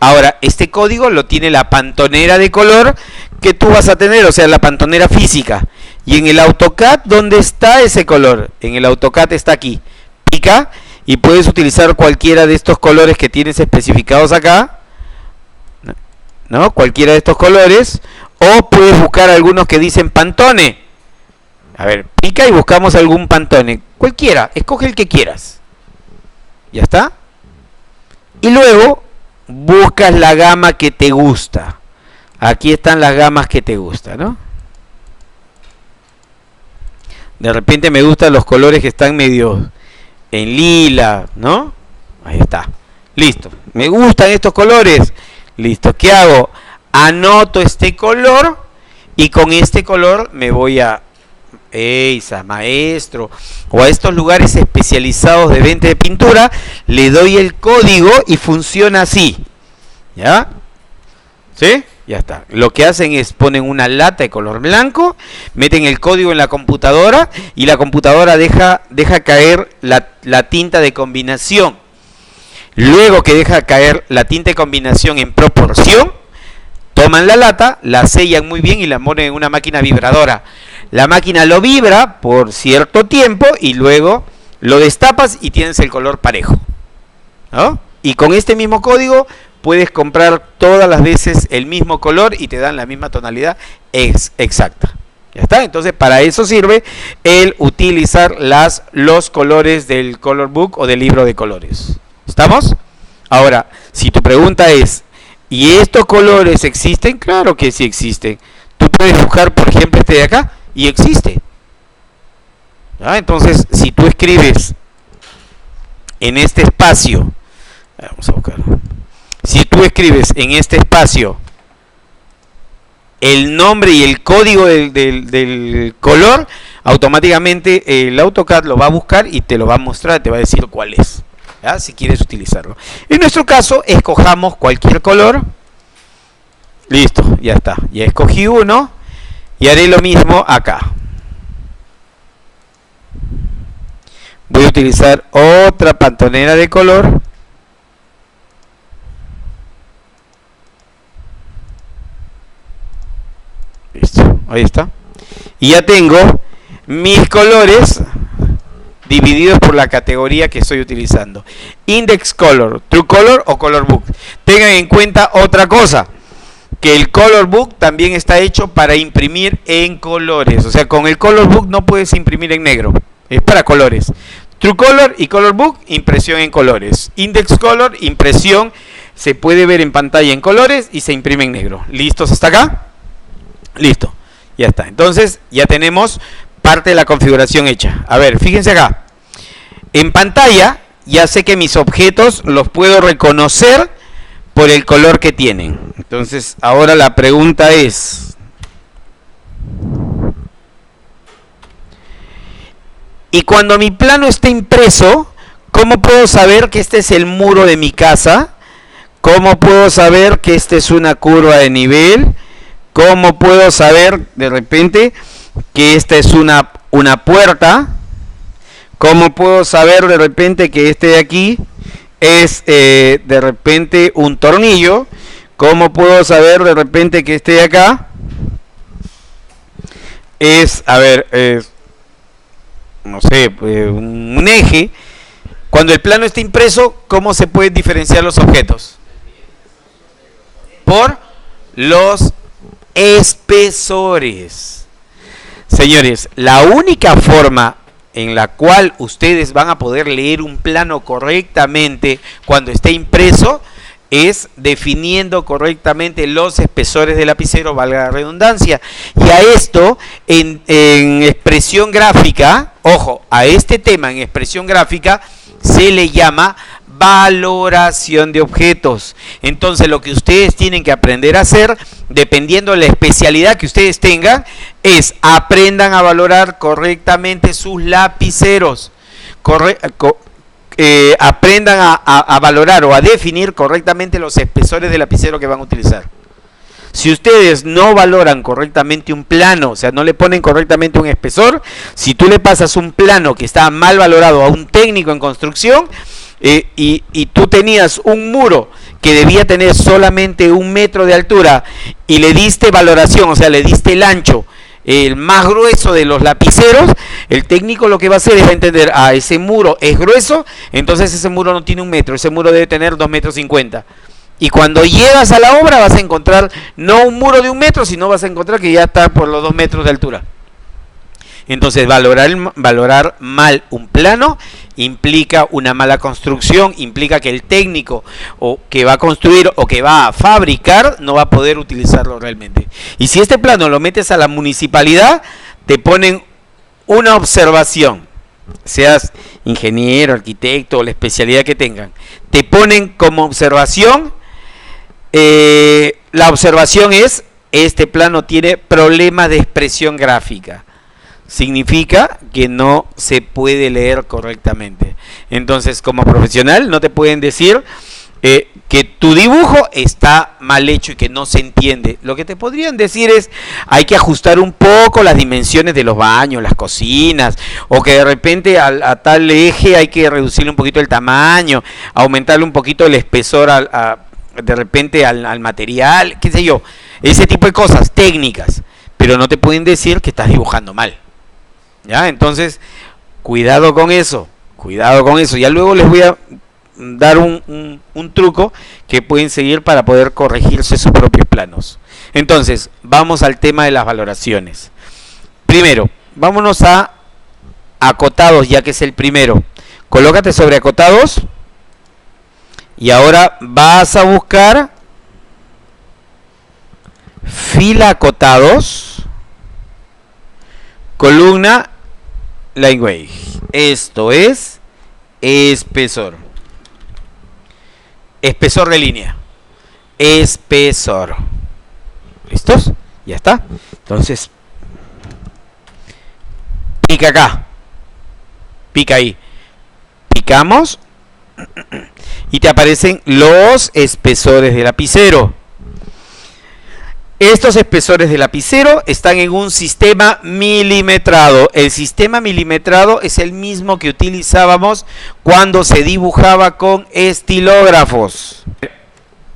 Ahora, este código lo tiene la pantonera de color que tú vas a tener, o sea, la pantonera física. Y en el AutoCAD, ¿dónde está ese color? En el AutoCAD está aquí. Pica y puedes utilizar cualquiera de estos colores que tienes especificados acá, ¿no? Cualquiera de estos colores, o puedes buscar algunos que dicen Pantone. A ver, pica y buscamos algún Pantone. Cualquiera, escoge el que quieras. ¿Ya está? Y luego buscas la gama que te gusta. Aquí están las gamas que te gustan, ¿no? De repente me gustan los colores que están medio en lila, ¿no? Ahí está. Listo. Me gustan estos colores. Listo. ¿Qué hago? Anoto este color y con este color me voy a EISA, Maestro o a estos lugares especializados de venta de pintura, le doy el código y funciona así. ¿Ya? ¿Sí? Ya está. Lo que hacen es ponen una lata de color blanco, meten el código en la computadora y la computadora deja caer la tinta de combinación. Luego que deja caer la tinta de combinación en proporción, toman la lata, la sellan muy bien y la ponen en una máquina vibradora. La máquina lo vibra por cierto tiempo y luego lo destapas y tienes el color parejo, ¿no? Y con este mismo código puedes comprar todas las veces el mismo color y te dan la misma tonalidad exacta. ¿Ya está? Entonces para eso sirve el utilizar los colores del color book o del libro de colores. ¿Estamos? Ahora, si tu pregunta es, ¿y estos colores existen? Claro que sí existen. Tú puedes buscar, por ejemplo, este de acá y existe. ¿Ya? Entonces, si tú escribes en este espacio, vamos a buscar. Si tú escribes en este espacio el nombre y el código del color, automáticamente el AutoCAD lo va a buscar y te lo va a mostrar, te va a decir cuál es, ¿ya? Si quieres utilizarlo. En nuestro caso, escojamos cualquier color. Listo, ya está. Ya escogí uno y haré lo mismo acá. Voy a utilizar otra pantonera de color. Listo, ahí está. Y ya tengo mis colores divididos por la categoría que estoy utilizando. Index Color, True Color o Color Book. Tengan en cuenta otra cosa, que el Color Book también está hecho para imprimir en colores. O sea, con el Color Book no puedes imprimir en negro, es para colores. True Color y Color Book, impresión en colores. Index Color, impresión, se puede ver en pantalla en colores y se imprime en negro. ¿Listos hasta acá? Listo, ya está. Entonces ya tenemos parte de la configuración hecha. A ver, fíjense acá. En pantalla ya sé que mis objetos los puedo reconocer por el color que tienen. Entonces ahora la pregunta es, y cuando mi plano está impreso, ¿cómo puedo saber que este es el muro de mi casa? ¿Cómo puedo saber que esta es una curva de nivel? ¿Cómo puedo saber de repente que esta es una puerta? ¿Cómo puedo saber de repente que este de aquí es de repente un tornillo? ¿Cómo puedo saber de repente que este de acá es, a ver, no sé, un eje? Cuando el plano está impreso, ¿cómo se pueden diferenciar los objetos? Por los espesores. Señores, la única forma en la cual ustedes van a poder leer un plano correctamente cuando esté impreso es definiendo correctamente los espesores del lapicero, valga la redundancia. Y a esto en expresión gráfica, ojo, a este tema en expresión gráfica se le llama valoración de objetos. Entonces lo que ustedes tienen que aprender a hacer, dependiendo de la especialidad que ustedes tengan, es aprendan a valorar correctamente sus lapiceros. Aprendan a valorar o a definir correctamente los espesores de lapicero que van a utilizar. Si ustedes no valoran correctamente un plano, o sea, no le ponen correctamente un espesor, si tú le pasas un plano que está mal valorado a un técnico en construcción, y tú tenías un muro que debía tener solamente 1 metro de altura y le diste valoración, o sea, le diste el ancho, el más grueso de los lapiceros, el técnico lo que va a hacer es entender, ese muro es grueso, entonces ese muro no tiene 1 metro, ese muro debe tener 2,50 metros. Y cuando llegas a la obra vas a encontrar no un muro de 1 metro, sino vas a encontrar que ya está por los 2 metros de altura. Entonces valorar mal un plano implica una mala construcción, implica que el técnico o que va a construir o que va a fabricar no va a poder utilizarlo realmente. Y si este plano lo metes a la municipalidad, te ponen una observación, seas ingeniero, arquitecto o la especialidad que tengan, te ponen como observación La observación es, este plano tiene problemas de expresión gráfica. Significa que no se puede leer correctamente. Entonces, como profesional, no te pueden decir que tu dibujo está mal hecho y que no se entiende. Lo que te podrían decir es, hay que ajustar un poco las dimensiones de los baños, las cocinas, o que de repente a tal eje hay que reducirle un poquito el tamaño, aumentarle un poquito el espesor de repente al material, qué sé yo. Ese tipo de cosas técnicas, pero no te pueden decir que estás dibujando mal. ¿Ya? Entonces, cuidado con eso, cuidado con eso. Ya luego les voy a dar un truco que pueden seguir para poder corregirse sus propios planos. Entonces, vamos al tema de las valoraciones. Primero, vámonos a acotados, ya que es el primero. Colócate sobre acotados y ahora vas a buscar fila acotados, columna line weight. Esto es espesor. Espesor de línea. Espesor. ¿Listos? Ya está. Entonces, pica acá. Pica ahí. Picamos y te aparecen los espesores de lapicero. Estos espesores de lapicero están en un sistema milimetrado. El sistema milimetrado es el mismo que utilizábamos cuando se dibujaba con estilógrafos.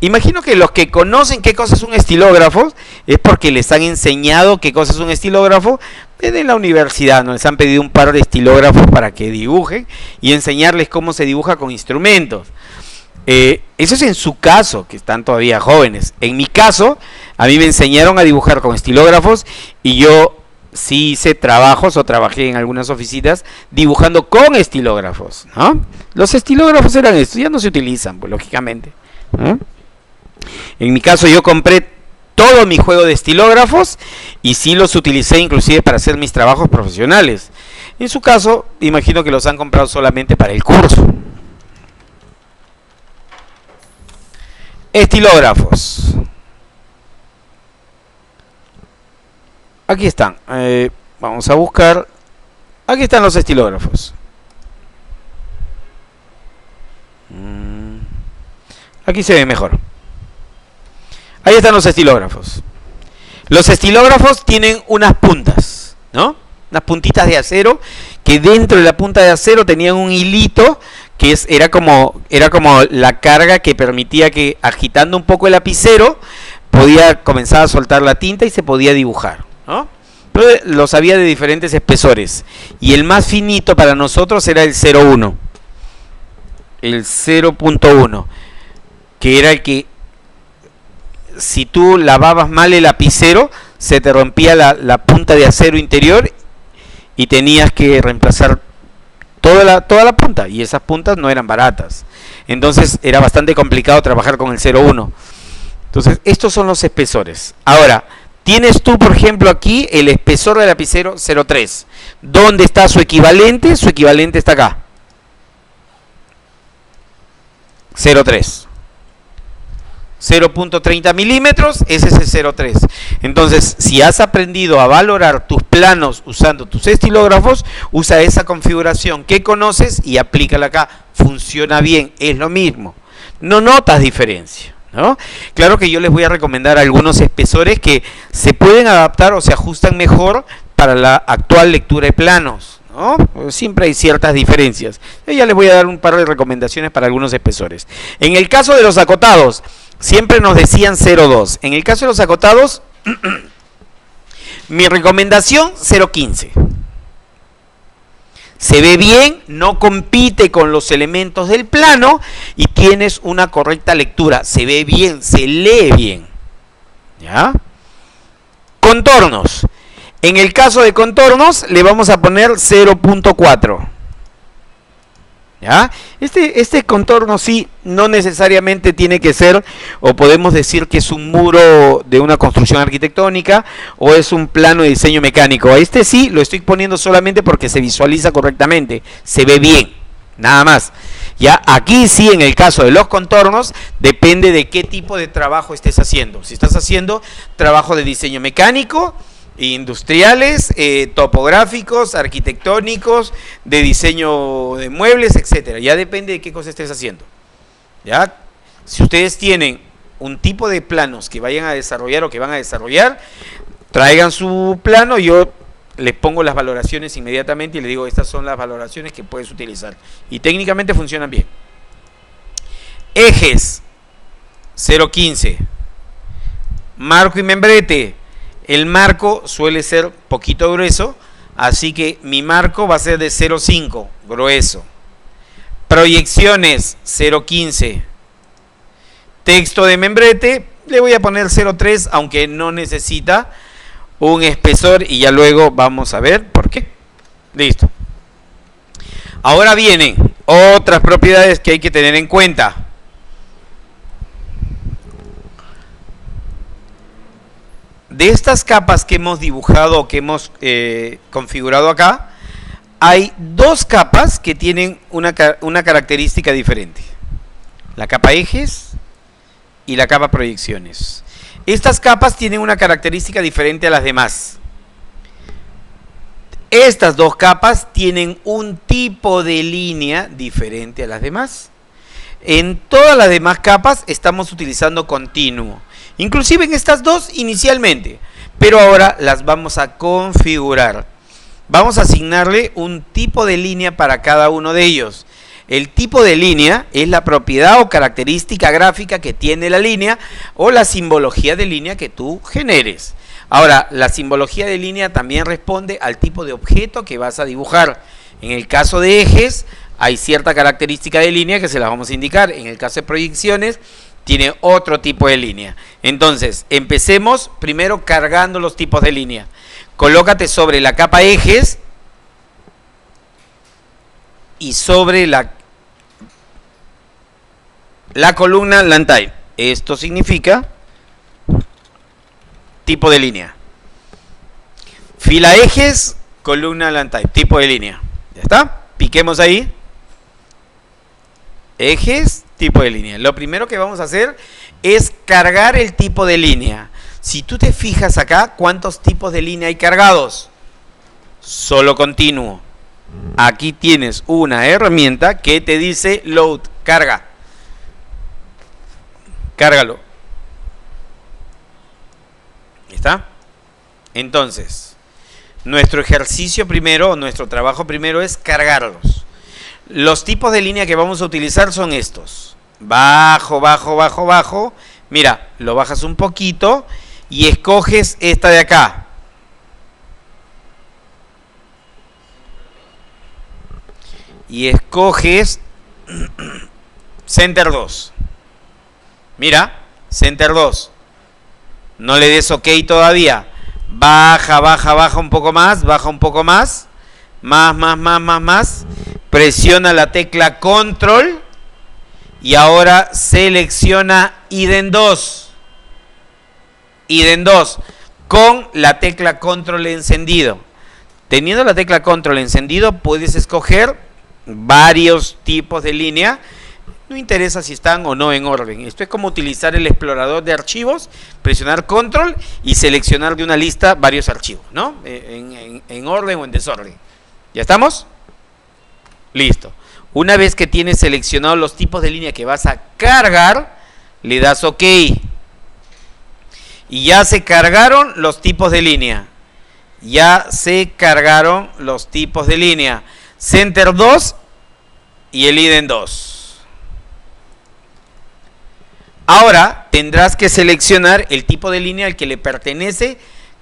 Imagino que los que conocen qué cosa es un estilógrafo es porque les han enseñado qué cosa es un estilógrafo desde la universidad, ¿no? Les han pedido un par de estilógrafos para que dibujen y enseñarles cómo se dibuja con instrumentos. Eso es en su caso, que están todavía jóvenes. En mi caso, a mí me enseñaron a dibujar con estilógrafos y yo sí hice trabajos o trabajé en algunas oficinas dibujando con estilógrafos, ¿no? Los estilógrafos eran estos, ya no se utilizan, pues lógicamente, ¿no? En mi caso yo compré todo mi juego de estilógrafos y sí los utilicé inclusive para hacer mis trabajos profesionales. En su caso, imagino que los han comprado solamente para el curso. Estilógrafos. Aquí están. Vamos a buscar. Aquí están los estilógrafos. Aquí se ve mejor. Ahí están los estilógrafos. Los estilógrafos tienen unas puntas, ¿no? Unas puntitas de acero, que dentro de la punta de acero tenían un hilito que era como la carga que permitía que, agitando un poco el lapicero, podía comenzar a soltar la tinta y se podía dibujar, ¿no? Pero los había de diferentes espesores y el más finito para nosotros era el 0.1, el 0.1, que era el que, si tú lavabas mal el lapicero, se te rompía la punta de acero interior y tenías que reemplazar toda la punta, y esas puntas no eran baratas. Entonces era bastante complicado trabajar con el 0.1. Entonces estos son los espesores. Ahora, tienes tú, por ejemplo, aquí el espesor de lapicero 0.3. ¿Dónde está su equivalente? Su equivalente está acá. 0.3. 0.30 milímetros, ese es el 0.3. Entonces, si has aprendido a valorar tus planos usando tus estilógrafos, usa esa configuración que conoces y aplícala acá. Funciona bien, es lo mismo. No notas diferencia, ¿no? Claro que yo les voy a recomendar algunos espesores que se pueden adaptar o se ajustan mejor para la actual lectura de planos, ¿no? Siempre hay ciertas diferencias. Yo ya les voy a dar un par de recomendaciones para algunos espesores. En el caso de los acotados, siempre nos decían 0.2. En el caso de los acotados, mi recomendación 0.15. Se ve bien, no compite con los elementos del plano y tienes una correcta lectura. Se ve bien, se lee bien. ¿Ya? Contornos. En el caso de contornos, le vamos a poner 0.4. ¿Ya? Este contorno sí, no necesariamente tiene que ser, o podemos decir que es un muro de una construcción arquitectónica, o es un plano de diseño mecánico. Este sí lo estoy poniendo solamente porque se visualiza correctamente, se ve bien, nada más. Ya aquí sí, en el caso de los contornos, depende de qué tipo de trabajo estés haciendo. Si estás haciendo trabajo de diseño mecánico, industriales, topográficos, arquitectónicos, de diseño de muebles, etcétera. Ya depende de qué cosa estés haciendo. ¿Ya? Si ustedes tienen un tipo de planos que vayan a desarrollar o que van a desarrollar, traigan su plano, yo les pongo las valoraciones inmediatamente y les digo, estas son las valoraciones que puedes utilizar. Y técnicamente funcionan bien. Ejes, 0.15. Marco y membrete. El marco suele ser poquito grueso, así que mi marco va a ser de 0.5, grueso. Proyecciones, 0.15. Texto de membrete, le voy a poner 0.3, aunque no necesita un espesor, y ya luego vamos a ver por qué. Listo. Ahora vienen otras propiedades que hay que tener en cuenta. De estas capas que hemos dibujado, que hemos configurado acá, hay dos capas que tienen una característica diferente. La capa ejes y la capa proyecciones. Estas capas tienen una característica diferente a las demás. Estas dos capas tienen un tipo de línea diferente a las demás. En todas las demás capas estamos utilizando continuo. Inclusive en estas dos inicialmente. Pero ahora las vamos a configurar. Vamos a asignarle un tipo de línea para cada uno de ellos. El tipo de línea es la propiedad o característica gráfica que tiene la línea o la simbología de línea que tú generes. Ahora, la simbología de línea también responde al tipo de objeto que vas a dibujar. En el caso de ejes, hay cierta característica de línea que se las vamos a indicar. En el caso de proyecciones, tiene otro tipo de línea. Entonces, empecemos primero cargando los tipos de línea. Colócate sobre la capa ejes y sobre la columna land type. Esto significa tipo de línea. Fila ejes, columna land type, tipo de línea. ¿Ya está? Piquemos ahí. Ejes, tipo de línea. Lo primero que vamos a hacer es cargar el tipo de línea. Si tú te fijas acá, ¿cuántos tipos de línea hay cargados? Solo continuo. Aquí tienes una herramienta que te dice load, carga. Cárgalo. ¿Está? Entonces, nuestro ejercicio primero, nuestro trabajo primero es cargarlos. Los tipos de línea que vamos a utilizar son estos. Bajo, bajo, bajo, bajo. Mira, lo bajas un poquito y escoges esta de acá. Y escoges Center 2. Mira, Center 2. No le des OK todavía. Baja, baja, baja un poco más. Baja un poco más. Más, más, más, más, más. Presiona la tecla Control. Y ahora selecciona IDEN 2. IDEN 2. Con la tecla Control encendido. Teniendo la tecla Control encendido, puedes escoger varios tipos de línea. No interesa si están o no en orden. Esto es como utilizar el explorador de archivos, presionar Control y seleccionar de una lista varios archivos, ¿no? En orden o en desorden. ¿Ya estamos? Listo. Una vez que tienes seleccionados los tipos de línea que vas a cargar, le das OK. Y ya se cargaron los tipos de línea. Ya se cargaron los tipos de línea. Center 2 y el IDEN 2. Ahora tendrás que seleccionar el tipo de línea al que le pertenece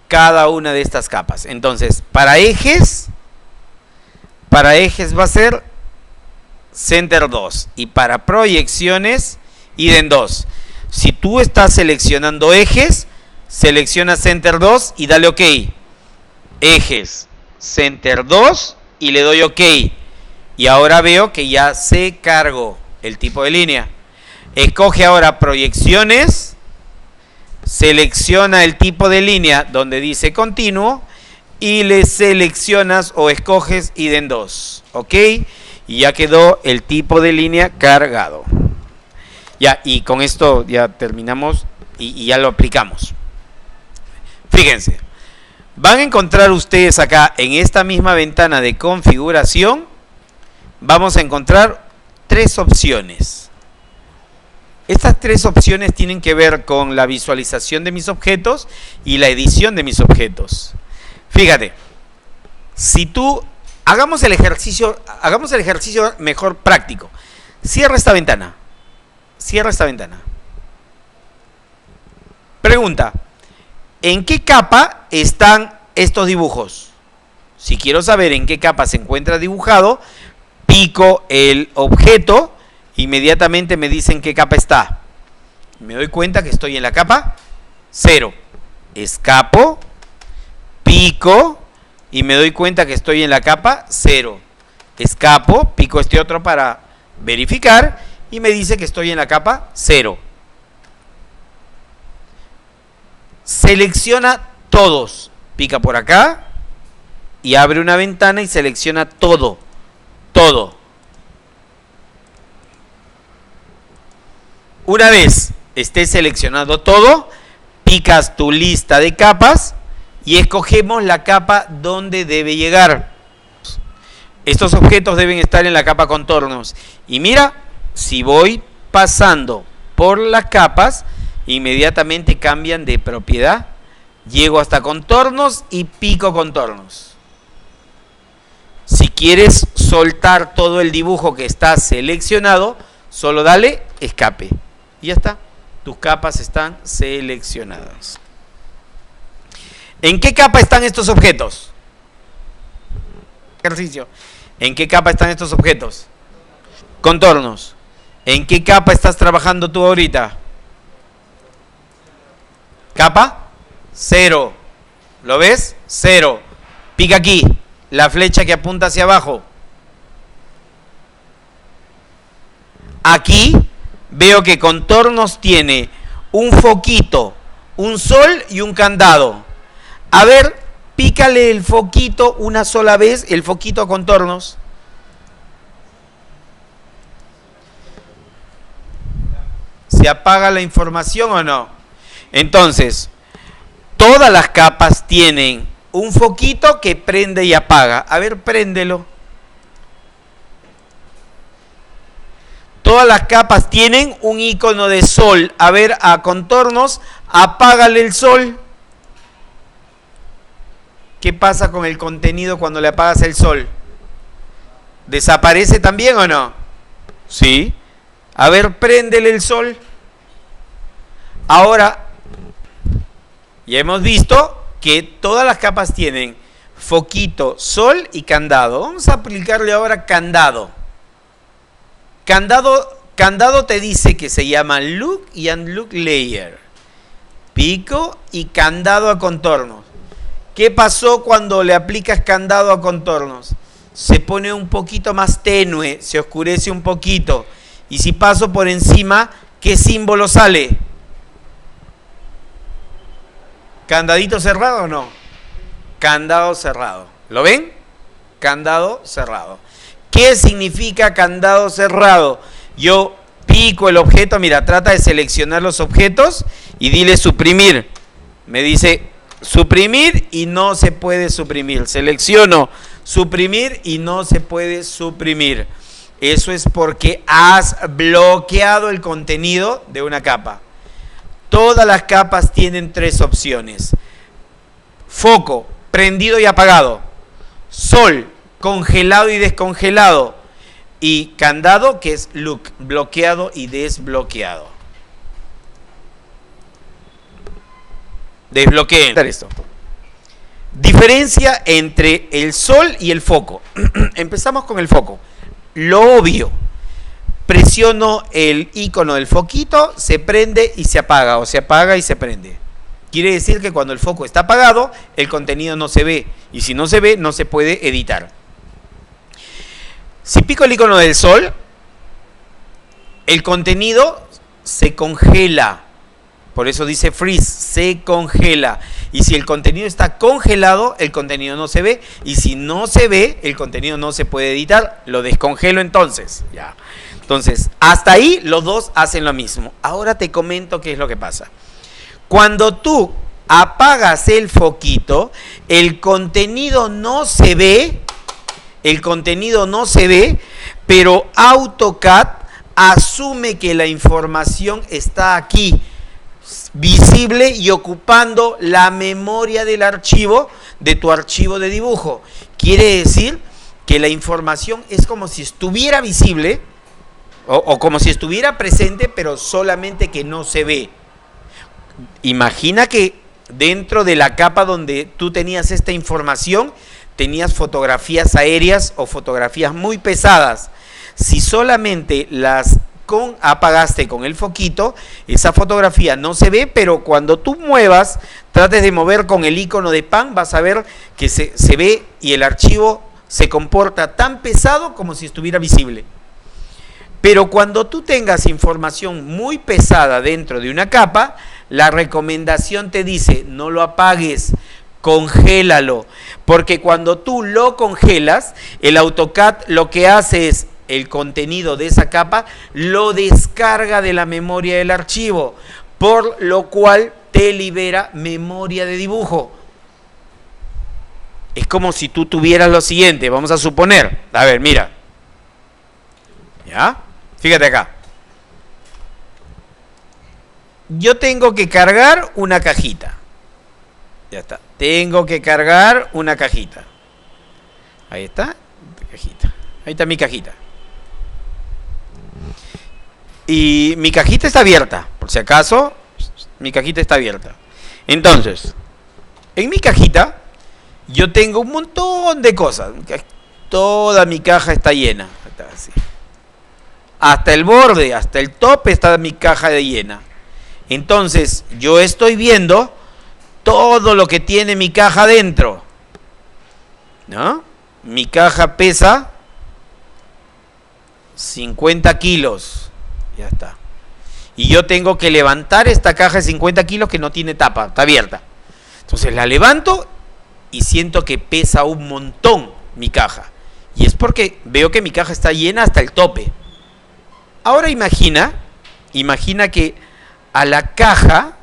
cada una de estas capas. Entonces, para ejes va a ser Center 2 y para proyecciones IDEN 2. Si tú estás seleccionando ejes, selecciona Center 2 y dale OK. Ejes, Center 2 y le doy OK. Y ahora veo que ya se cargó el tipo de línea. Escoge ahora proyecciones, selecciona el tipo de línea donde dice continuo y le seleccionas o escoges IDEN 2. ¿Ok? y ya quedó el tipo de línea cargado. Ya, y con esto ya terminamos y ya lo aplicamos. Fíjense, van a encontrar ustedes acá en esta misma ventana de configuración, vamos a encontrar 3 opciones. Estas 3 opciones tienen que ver con la visualización de mis objetos y la edición de mis objetos. Fíjate, si tú, hagamos el ejercicio mejor práctico. Cierra esta ventana. Cierra esta ventana. Pregunta, ¿en qué capa están estos dibujos? Si quiero saber en qué capa se encuentra dibujado, pico el objeto, inmediatamente me dice en qué capa está. Me doy cuenta que estoy en la capa 0. Escapo, pico y me doy cuenta que estoy en la capa 0. Escapo, pico este otro para verificar y me dice que estoy en la capa 0. Selecciona todos. Pica por acá y abre una ventana y selecciona todo. Todo. Una vez esté seleccionado todo, picas tu lista de capas y escogemos la capa donde debe llegar. Estos objetos deben estar en la capa contornos. Y mira, si voy pasando por las capas, inmediatamente cambian de propiedad. Llego hasta contornos y pico contornos. Si quieres soltar todo el dibujo que está seleccionado, solo dale escape. Y ya está. Tus capas están seleccionadas. ¿En qué capa están estos objetos? Ejercicio. ¿En qué capa están estos objetos? Contornos. ¿En qué capa estás trabajando tú ahorita? Capa 0. ¿Lo ves? 0. Pica aquí. La flecha que apunta hacia abajo. Aquí veo que contornos tiene un foquito, un sol y un candado. A ver, pícale el foquito una sola vez, el foquito a contornos. ¿Se apaga la información o no? Entonces, todas las capas tienen un foquito que prende y apaga. A ver, préndelo. Todas las capas tienen un icono de sol. A ver, a contornos, apágale el sol. ¿Qué pasa con el contenido cuando le apagas el sol? ¿Desaparece también o no? Sí. A ver, préndele el sol. Ahora, ya hemos visto que todas las capas tienen foquito, sol y candado. Vamos a aplicarle ahora candado. Candado te dice que se llama Look y Unlook Layer. Pico y candado a contornos. ¿Qué pasó cuando le aplicas candado a contornos? Se pone un poquito más tenue, se oscurece un poquito. Y si paso por encima, ¿qué símbolo sale? ¿Candadito cerrado o no? Candado cerrado. ¿Lo ven? Candado cerrado. ¿Qué significa candado cerrado? Yo pico el objeto, mira, trata de seleccionar los objetos y dile suprimir. Me dice suprimir y no se puede suprimir. Selecciono suprimir y no se puede suprimir. Eso es porque has bloqueado el contenido de una capa. Todas las capas tienen 3 opciones. Foco, prendido y apagado. Sol, congelado y descongelado. Y candado, que es look, bloqueado y desbloqueado. Desbloqueen esto. Diferencia entre el sol y el foco. Empezamos con el foco. Lo obvio. Presiono el icono del foquito, se prende y se apaga, o se apaga y se prende. Quiere decir que cuando el foco está apagado, el contenido no se ve. Y si no se ve, no se puede editar. Si pico el icono del sol, el contenido se congela. Por eso dice freeze, se congela. Y si el contenido está congelado, el contenido no se ve. Y si no se ve, el contenido no se puede editar. Lo descongelo entonces. Ya. Entonces, hasta ahí los dos hacen lo mismo. Ahora te comento qué es lo que pasa. Cuando tú apagas el foquito, el contenido no se ve. El contenido no se ve, pero AutoCAD asume que la información está aquí, visible y ocupando la memoria del archivo, de tu archivo de dibujo. Quiere decir que la información es como si estuviera visible o como si estuviera presente, pero solamente que no se ve. Imagina que dentro de la capa donde tú tenías esta información, tenías fotografías aéreas o fotografías muy pesadas. Si solamente las apagaste con el foquito, esa fotografía no se ve, pero cuando tú muevas, trates de mover con el icono de pan, vas a ver que se ve y el archivo se comporta tan pesado como si estuviera visible. Pero cuando tú tengas información muy pesada dentro de una capa, la recomendación te dice, no lo apagues, congélalo, porque cuando tú lo congelas, el AutoCAD lo que hace es el contenido de esa capa lo descarga de la memoria del archivo, por lo cual te libera memoria de dibujo. Es como si tú tuvieras lo siguiente, vamos a suponer, a ver, mira, ¿ya? Fíjate acá. Yo tengo que cargar una cajita. Ya está. Tengo que cargar una cajita. Ahí está, cajita. Ahí está mi cajita. Y mi cajita está abierta, por si acaso, mi cajita está abierta. Entonces, en mi cajita yo tengo un montón de cosas. Toda mi caja está llena. Así. Hasta el borde, hasta el tope está mi caja de llena. Entonces, yo estoy viendo todo lo que tiene mi caja dentro, ¿no? Mi caja pesa 50 kilos. Ya está. Y yo tengo que levantar esta caja de 50 kilos que no tiene tapa, está abierta. Entonces la levanto y siento que pesa un montón mi caja. Y es porque veo que mi caja está llena hasta el tope. Ahora imagina que a la caja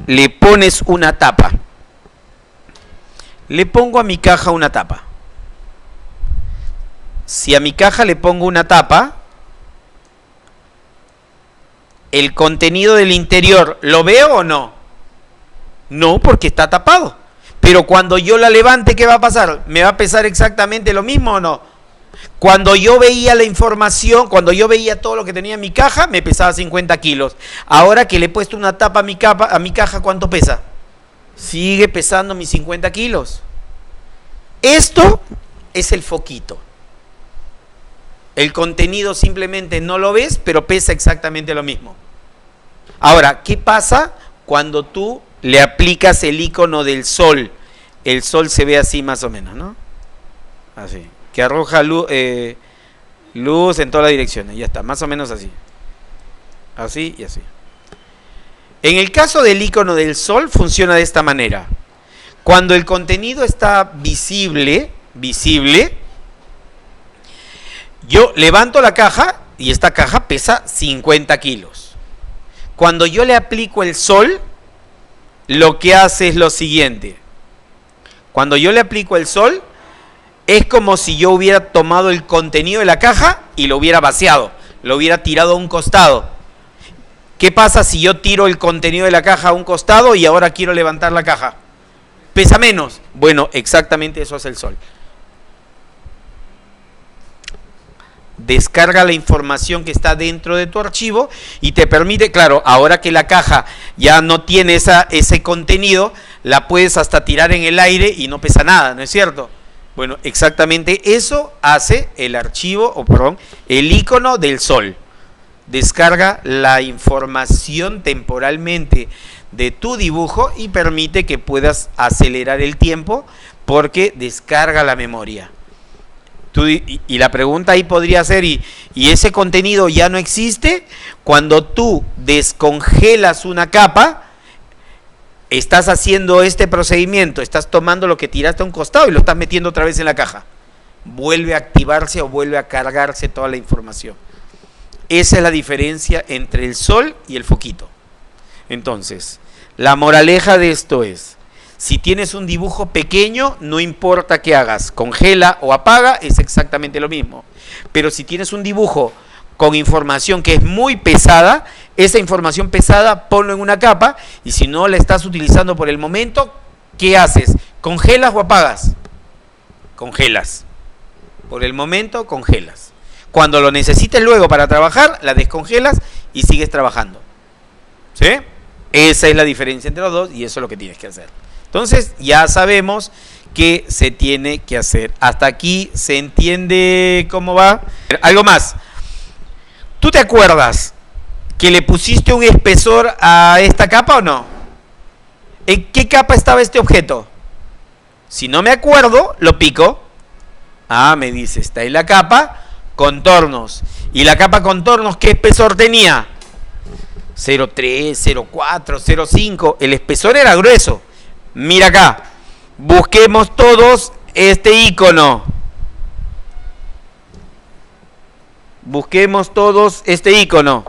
le pones una tapa. Le pongo a mi caja una tapa. Si a mi caja le pongo una tapa, ¿el contenido del interior lo veo o no? No, porque está tapado. Pero cuando yo la levante, ¿qué va a pasar? ¿Me va a pesar exactamente lo mismo o no? Cuando yo veía la información, cuando yo veía todo lo que tenía en mi caja, me pesaba 50 kilos. Ahora que le he puesto una tapa a mi caja, ¿cuánto pesa? Sigue pesando mis 50 kilos. Esto es el foquito. El contenido simplemente no lo ves, pero pesa exactamente lo mismo. Ahora, ¿qué pasa cuando tú le aplicas el icono del sol? El sol se ve así más o menos, ¿no? Así. Que arroja luz en todas las direcciones. Ya está, más o menos así. Así y así. En el caso del icono del sol funciona de esta manera. Cuando el contenido está visible, yo levanto la caja y esta caja pesa 50 kilos. Cuando yo le aplico el sol, lo que hace es lo siguiente. Cuando yo le aplico el sol, es como si yo hubiera tomado el contenido de la caja y lo hubiera vaciado, lo hubiera tirado a un costado. ¿Qué pasa si yo tiro el contenido de la caja a un costado y ahora quiero levantar la caja? ¿Pesa menos? Bueno, exactamente eso hace el sol. Descarga la información que está dentro de tu archivo y te permite, claro, ahora que la caja ya no tiene ese contenido, la puedes hasta tirar en el aire y no pesa nada, ¿no es cierto? Bueno, exactamente eso hace el archivo, el icono del sol. Descarga la información temporalmente de tu dibujo y permite que puedas acelerar el tiempo porque descarga la memoria. Y la pregunta ahí podría ser, ¿y ese contenido ya no existe? Cuando tú descongelas una capa, estás haciendo este procedimiento, estás tomando lo que tiraste a un costado y lo estás metiendo otra vez en la caja. Vuelve a activarse o vuelve a cargarse toda la información. Esa es la diferencia entre el sol y el foquito. Entonces, la moraleja de esto es, si tienes un dibujo pequeño, no importa qué hagas, congela o apaga, es exactamente lo mismo. Pero si tienes un dibujo con información que es muy pesada, esa información pesada ponlo en una capa, y si no la estás utilizando por el momento, ¿qué haces? ¿Congelas o apagas? Congelas. Por el momento, congelas. Cuando lo necesites luego para trabajar, la descongelas y sigues trabajando. ¿Sí? Esa es la diferencia entre los dos y eso es lo que tienes que hacer. Entonces, ya sabemos que se tiene que hacer. Hasta aquí se entiende cómo va. Algo más. ¿Tú te acuerdas que le pusiste un espesor a esta capa o no? ¿En qué capa estaba este objeto? Si no me acuerdo, lo pico. Ah, me dice, está en la capa contornos. ¿Y la capa contornos qué espesor tenía? 0,3, 0,4, 0,5. El espesor era grueso. Mira acá. Busquemos todos este icono. Busquemos todos este icono.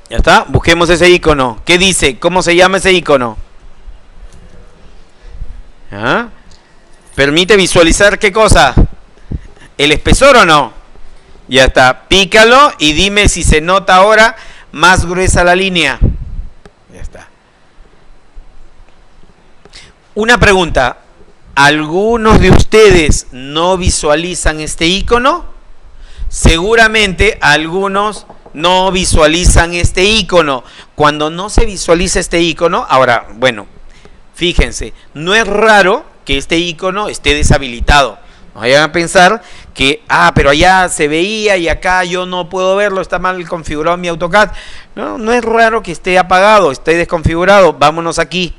¿Ya está? Busquemos ese icono. ¿Qué dice? ¿Cómo se llama ese icono? ¿Ah? ¿Permite visualizar qué cosa? ¿El espesor o no? Ya está. Pícalo y dime si se nota ahora más gruesa la línea. Ya está. Una pregunta. ¿Algunos de ustedes no visualizan este icono? Seguramente algunos no visualizan este icono. Cuando no se visualiza este icono, ahora, bueno, fíjense, no es raro que este icono esté deshabilitado. No vayan a pensar que, pero allá se veía y acá yo no puedo verlo, está mal configurado mi AutoCAD. No, no es raro que esté apagado, esté desconfigurado. Vámonos aquí.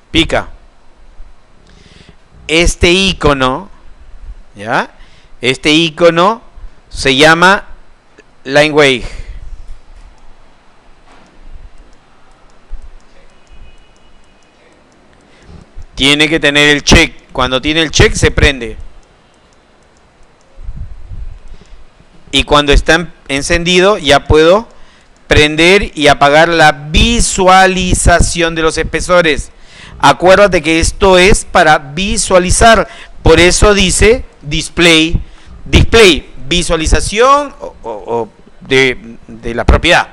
Pica. Este icono, ¿ya? Este icono se llama Linewave. Tiene que tener el check. Cuando tiene el check se prende. Y cuando está encendido ya puedo prender y apagar la visualización de los espesores. Acuérdate que esto es para visualizar. Por eso dice display. Display, visualización de la propiedad.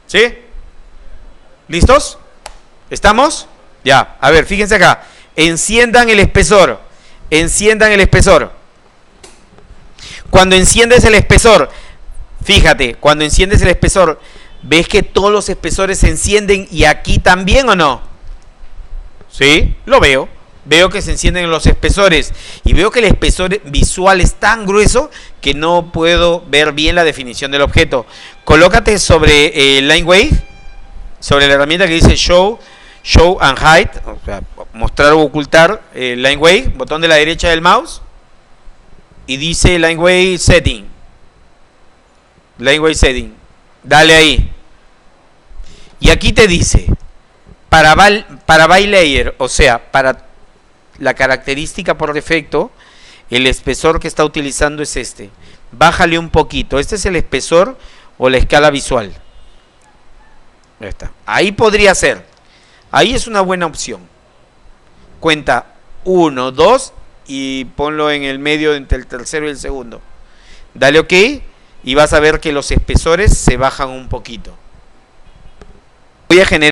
¿Sí? ¿Listos? ¿Estamos? Ya, a ver, fíjense acá. Enciendan el espesor. Enciendan el espesor. Cuando enciendes el espesor, fíjate, cuando enciendes el espesor, ¿ves que todos los espesores se encienden y aquí también o no? ¿Sí? Lo veo. Veo que se encienden los espesores y veo que el espesor visual es tan grueso que no puedo ver bien la definición del objeto. Colócate sobre Linewave, sobre la herramienta que dice Show and Hide, o sea, mostrar o ocultar Linewave, botón de la derecha del mouse, y dice Linewave Setting. Linewave Setting. Dale ahí. Y aquí te dice, para by layer, o sea, para la característica por defecto, el espesor que está utilizando es este. Bájale un poquito. Este es el espesor o la escala visual. Ahí está. Ahí podría ser. Ahí es una buena opción. Cuenta 1, 2 y ponlo en el medio entre el tercero y el segundo. Dale OK y vas a ver que los espesores se bajan un poquito. Voy a generar